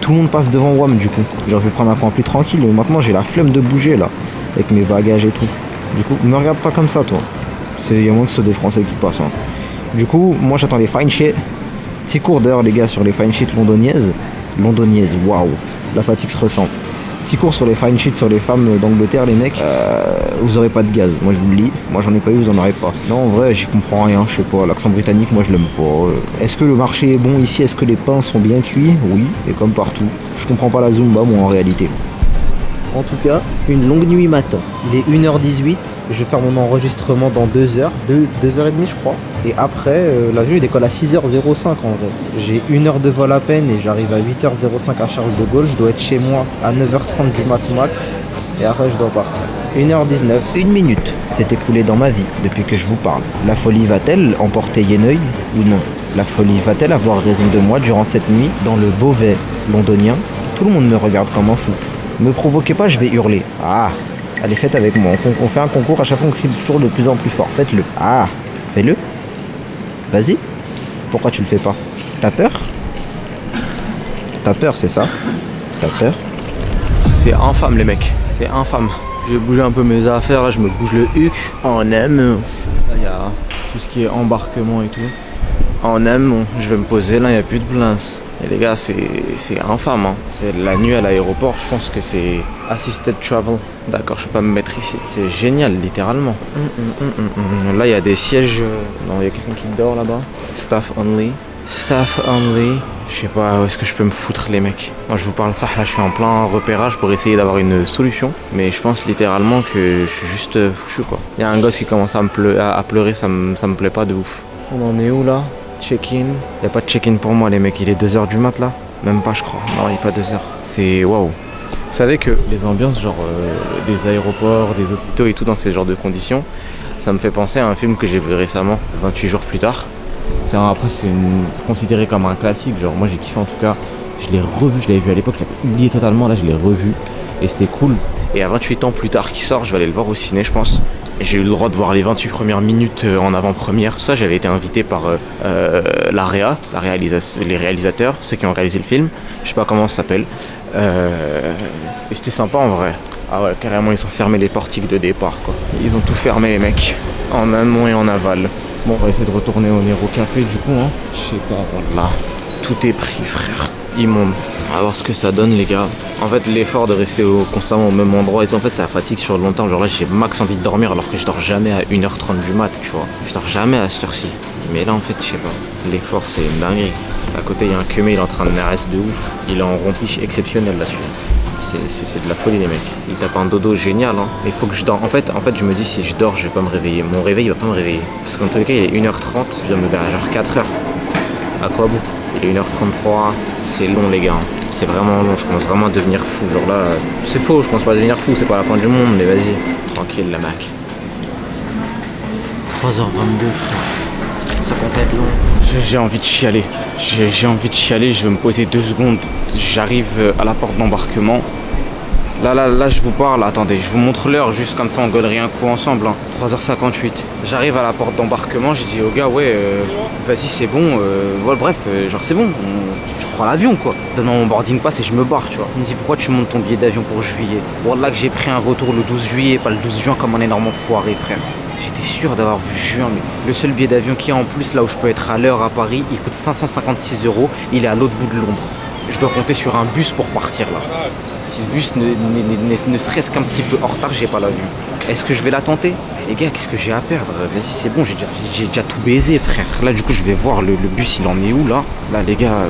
Tout le monde passe devant WAM du coup. J'aurais pu prendre un point plus tranquille. Mais maintenant, j'ai la flemme de bouger là. Avec mes bagages et tout. Du coup, me regarde pas comme ça, toi. Il y a moins que ceux des Français qui passent. Hein. Du coup, moi j'attends les fine shit. Petit cours d'ailleurs, les gars, sur les fine shit londoniaises. Londoniaises, waouh. La fatigue se ressent. Petit cours sur les fine shit sur les femmes d'Angleterre, les mecs. Vous aurez pas de gaz. Moi je vous le dis. Moi j'en ai pas eu, vous en aurez pas. Non, en vrai, j'y comprends rien. Je sais pas. L'accent britannique, moi je l'aime pas. Est-ce que le marché est bon ici? Est-ce que les pains sont bien cuits? Oui, et comme partout. Je comprends pas la Zumba, moi en réalité. En tout cas, une longue nuit matin. Il est 1h18. Je vais faire mon enregistrement dans 2h. 2h30, je crois. Et après, l'avion il décolle à 6h05 en vrai. J'ai 1 heure de vol à peine et j'arrive à 8h05 à Charles de Gaulle. Je dois être chez moi à 9h30 du mat max. Et après, je dois partir. 1h19. 1 minute s'est écoulée dans ma vie depuis que je vous parle. La folie va-t-elle emporter Yeneuil ou non? La folie va-t-elle avoir raison de moi durant cette nuit dans le Beauvais londonien? Tout le monde me regarde comme un fou. Me provoquez pas, je vais hurler. Ah, allez, faites avec moi. On fait un concours, à chaque fois on crie toujours de plus en plus fort. Faites-le. Ah, fais-le. Vas-y. Pourquoi tu le fais pas? T'as peur? T'as peur, c'est ça? T'as peur? C'est infâme, les mecs. C'est infâme. J'ai bougé un peu mes affaires, là, je me bouge le huc. En aime. Là, il y a tout ce qui est embarquement et tout. En aime, je vais me poser, là, il n'y a plus de place. Et les gars, c'est infâme. Hein. C'est la nuit à l'aéroport, je pense que c'est assisted travel. D'accord, je peux pas me mettre ici. C'est génial, littéralement. Là, il y a des sièges. Non, il y a quelqu'un qui dort là-bas. Staff only. Staff only. Je sais pas où est-ce que je peux me foutre les mecs. Moi je vous parle ça, là je suis en plein repérage pour essayer d'avoir une solution. Mais je pense littéralement que je suis juste foutu quoi. Il y a un gosse qui commence à pleurer, ça me plaît pas de ouf. On en est où là? Check-in. Y a pas de check-in pour moi les mecs, il est 2h du mat là? Même pas je crois, non il est pas 2h. C'est waouh. Vous savez que les ambiances genre des aéroports, des hôpitaux et tout dans ces genres de conditions, ça me fait penser à un film que j'ai vu récemment, 28 jours plus tard. Après c'est considéré comme un classique, genre moi j'ai kiffé en tout cas, je l'ai revu, je l'avais vu à l'époque, je l'avais oublié totalement, là je l'ai revu et c'était cool. Et à 28 ans plus tard qui sort, je vais aller le voir au ciné je pense. J'ai eu le droit de voir les 28 premières minutes en avant-première, tout ça, j'avais été invité par l'AREA, les réalisateurs, ceux qui ont réalisé le film, je sais pas comment ça s'appelle. Et c'était sympa en vrai. Ah ouais, carrément ils ont fermé les portiques de départ quoi. Ils ont tout fermé les mecs, en amont et en aval. Bon, on va essayer de retourner au Nero Café du coup, hein. Je sais pas, voilà. Tout est pris, frère. Immonde. On va voir ce que ça donne, les gars. En fait, l'effort de rester constamment au même endroit, et tout, en fait, ça fatigue sur le long terme. Genre là, j'ai max envie de dormir alors que je dors jamais à 1h30 du mat, tu vois. Je dors jamais à cette heure-ci. Mais là, en fait, je sais pas. L'effort, c'est une dinguerie. À côté, il y a un Kemé, il est en train de RS de ouf. Il est en rompiche exceptionnel là-dessus. C'est de la folie les mecs. Il tape un dodo génial hein. Il faut que je dors. En fait je me dis si je dors je vais pas me réveiller. Mon réveil va pas me réveiller. Parce qu'en tous les cas il est 1h30, je dois me lever à genre 4h. À quoi bon? Il est 1h33, c'est long les gars. C'est vraiment long, je commence vraiment à devenir fou. Genre là, c'est faux, je commence pas à devenir fou, c'est pas la fin du monde, mais vas-y. Tranquille la Mac. 3h22 frère. Ça commence à être long. J'ai envie de chialer. J'ai envie de chialer, je vais me poser 2 secondes. J'arrive à la porte d'embarquement. Là, je vous parle, attendez, je vous montre l'heure, juste comme ça on gueulerait un coup ensemble. Hein. 3h58. J'arrive à la porte d'embarquement, j'ai dit au gars, ouais, vas-y, c'est bon, voilà, bref, genre c'est bon, je prends l'avion quoi. Donne-moi mon boarding pass et je me barre, tu vois. Il me dit, pourquoi tu montes ton billet d'avion pour juillet? Wallah que j'ai pris un retour le 12 juillet, pas le 12 juin comme un énorme foiré, frère. J'étais sûr d'avoir vu juin, mais le seul billet d'avion qu'il y a en plus, là où je peux être à l'heure à Paris, il coûte 556 €, il est à l'autre bout de Londres. Je dois compter sur un bus pour partir là. Si le bus ne serait-ce qu'un petit peu en retard, j'ai pas l'avion. Est-ce que je vais la tenter? Les gars, qu'est-ce que j'ai à perdre? Vas-y, c'est bon, j'ai déjà tout baisé, frère. Là, du coup, je vais voir le bus, il en est où là? Là, les gars,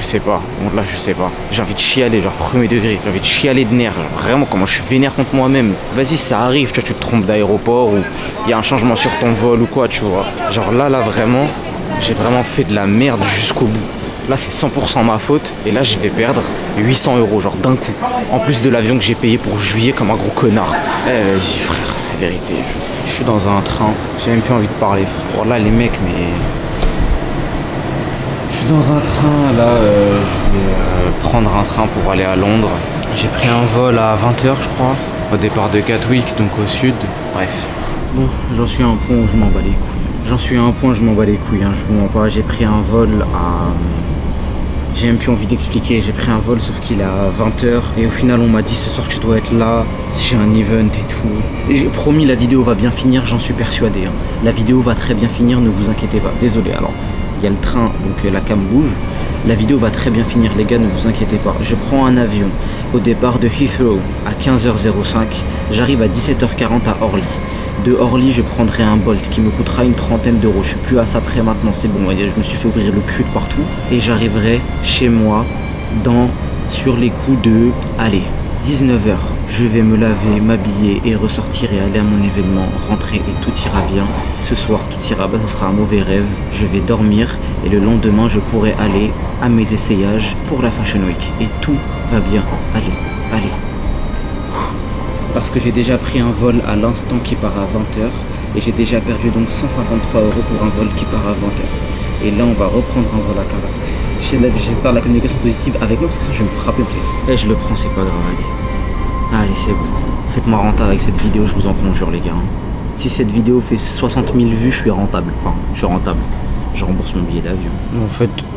je sais pas. Bon, là, je sais pas. J'ai envie de chialer, genre premier degré. J'ai envie de chialer de nerfs. Genre, vraiment, comment je suis vénère contre moi-même. Vas-y, ça arrive, tu vois, tu te trompes d'aéroport ou il y a un changement sur ton vol ou quoi, tu vois. Genre là, vraiment, j'ai vraiment fait de la merde jusqu'au bout. Là c'est 100% ma faute et là je vais perdre 800 € genre d'un coup. En plus de l'avion que j'ai payé pour juillet comme un gros connard. Vas-y frère, la vérité. Je suis dans un train, j'ai même plus envie de parler frère. Oh là les mecs mais... Je suis dans un train là, je vais prendre un train pour aller à Londres. J'ai pris un vol à 20h je crois. Au départ de Gatwick donc au sud. Bref. Bon, j'en suis à un point où je m'en bats les couilles. J'en suis à un point où je m'en bats les couilles, hein, je vous mens pas. J'ai pris un vol à... J'ai même plus envie d'expliquer, j'ai pris un vol sauf qu'il est à 20h et au final on m'a dit ce soir tu dois être là, si j'ai un event et tout. Et j'ai promis la vidéo va bien finir, j'en suis persuadé. Hein. La vidéo va très bien finir, ne vous inquiétez pas. Désolé alors, il y a le train donc la cam bouge. La vidéo va très bien finir les gars, ne vous inquiétez pas. Je prends un avion au départ de Heathrow à 15h05, j'arrive à 17h40 à Orly. De Orly, je prendrai un Bolt qui me coûtera une trentaine d'euros. Je suis plus à ça près maintenant, c'est bon. Je me suis fait ouvrir le cul de partout. Et j'arriverai chez moi sur les coups de... Allez, 19h. Je vais me laver, m'habiller et ressortir et aller à mon événement, rentrer et tout ira bien. Ce soir, tout ira bien, ce sera un mauvais rêve. Je vais dormir et le lendemain, je pourrai aller à mes essayages pour la Fashion Week. Et tout va bien. Allez. Parce que j'ai déjà pris un vol à l'instant qui part à 20h et j'ai déjà perdu donc 153 € pour un vol qui part à 20h. Et là on va reprendre un vol à 15h. J'essaie de faire de la communication positive avec moi parce que ça je vais me frapper peut-être. Et je le prends, c'est pas grave, allez c'est bon. Faites-moi rentable avec cette vidéo, je vous en conjure les gars. Si cette vidéo fait 60 000 vues, je suis rentable. Enfin, je suis rentable. Je rembourse mon billet d'avion.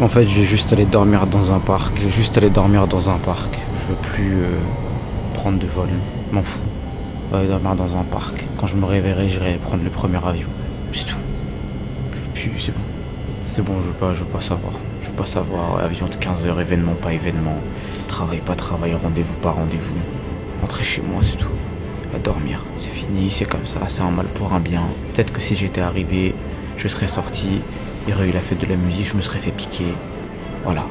En fait, je vais juste aller dormir dans un parc. Je veux plus prendre de vol. M'en fous. Aller dormir dans un parc. Quand je me réveillerai, j'irai prendre le premier avion. C'est tout. C'est bon. C'est bon, je veux pas savoir. Je veux pas savoir. Avion de 15h, événement, pas événement. Travail, pas travail, rendez-vous, pas rendez-vous. Rentrer chez moi, c'est tout. À dormir. C'est fini, c'est comme ça. C'est un mal pour un bien. Peut-être que si j'étais arrivé, je serais sorti. Il y aurait eu la fête de la musique, je me serais fait piquer. Voilà,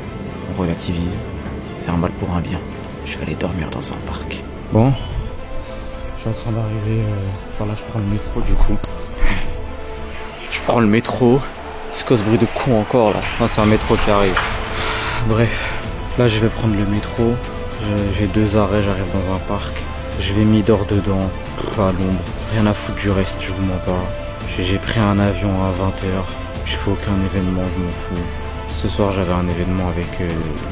on relativise. C'est un mal pour un bien. Je vais aller dormir dans un parc. Bon, je suis en train d'arriver. Voilà, je prends le métro du coup. Je prends le métro. C'est quoi ce bruit de con encore là? Non, c'est un métro qui arrive. Bref, là je vais prendre le métro. J'ai 2 arrêts, j'arrive dans un parc. Je vais m'y dormir dedans, à l'ombre. Rien à foutre du reste, je vous mens pas. J'ai pris un avion à 20h. Je fais aucun événement, je m'en fous. Ce soir j'avais un événement avec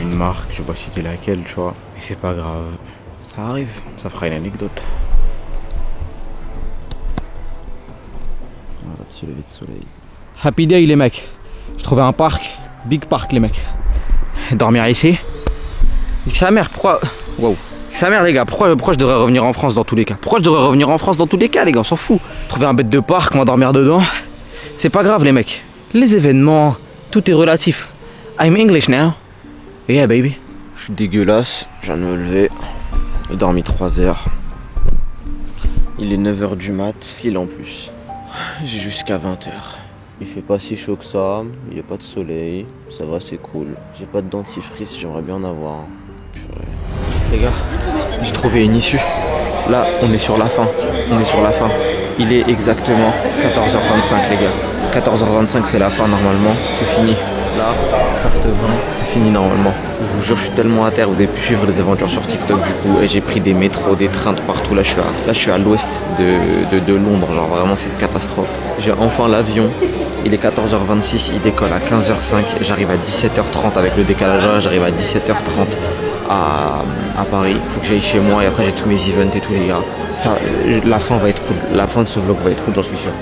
une marque, je vais pas citer laquelle, tu vois. Et c'est pas grave. Ça arrive, ça fera une anecdote. Voilà, petit lever de soleil. Happy day les mecs. J'ai trouvé un parc, big park les mecs. Dormir ici. Sa mère, pourquoi? Wow. Sa mère les gars, pourquoi je devrais revenir en France dans tous les cas? Pourquoi je devrais revenir en France dans tous les cas les gars? On s'en fout. Trouver un bête de parc, on va dormir dedans. C'est pas grave les mecs. Les événements, tout est relatif. I'm English now. Yeah baby. Je suis dégueulasse, je viens de me lever. J'ai dormi 3 heures. Il est 9h du mat, il en plus. J'ai jusqu'à 20h. Il fait pas si chaud que ça, il n'y a pas de soleil, ça va c'est cool. J'ai pas de dentifrice, j'aimerais bien en avoir. Purée. Les gars, j'ai trouvé une issue. Là, on est sur la fin. On est sur la fin. Il est exactement 14h25 les gars. 14h25 c'est la fin normalement, c'est fini. Là, carte 20, c'est fini normalement. Je vous jure, je suis tellement à terre, vous avez pu suivre les aventures sur TikTok du coup. Et j'ai pris des métros, des trains de partout. Là, je suis à l'ouest de Londres, genre vraiment c'est une catastrophe. J'ai enfin l'avion, il est 14h26, il décolle à 15h05. J'arrive à 17h30 avec le décalage, j'arrive à 17h30 à Paris. Faut que j'aille chez moi et après j'ai tous mes events et tout les gars. Ça, la fin va être cool, la fin de ce vlog va être cool, j'en suis sûr.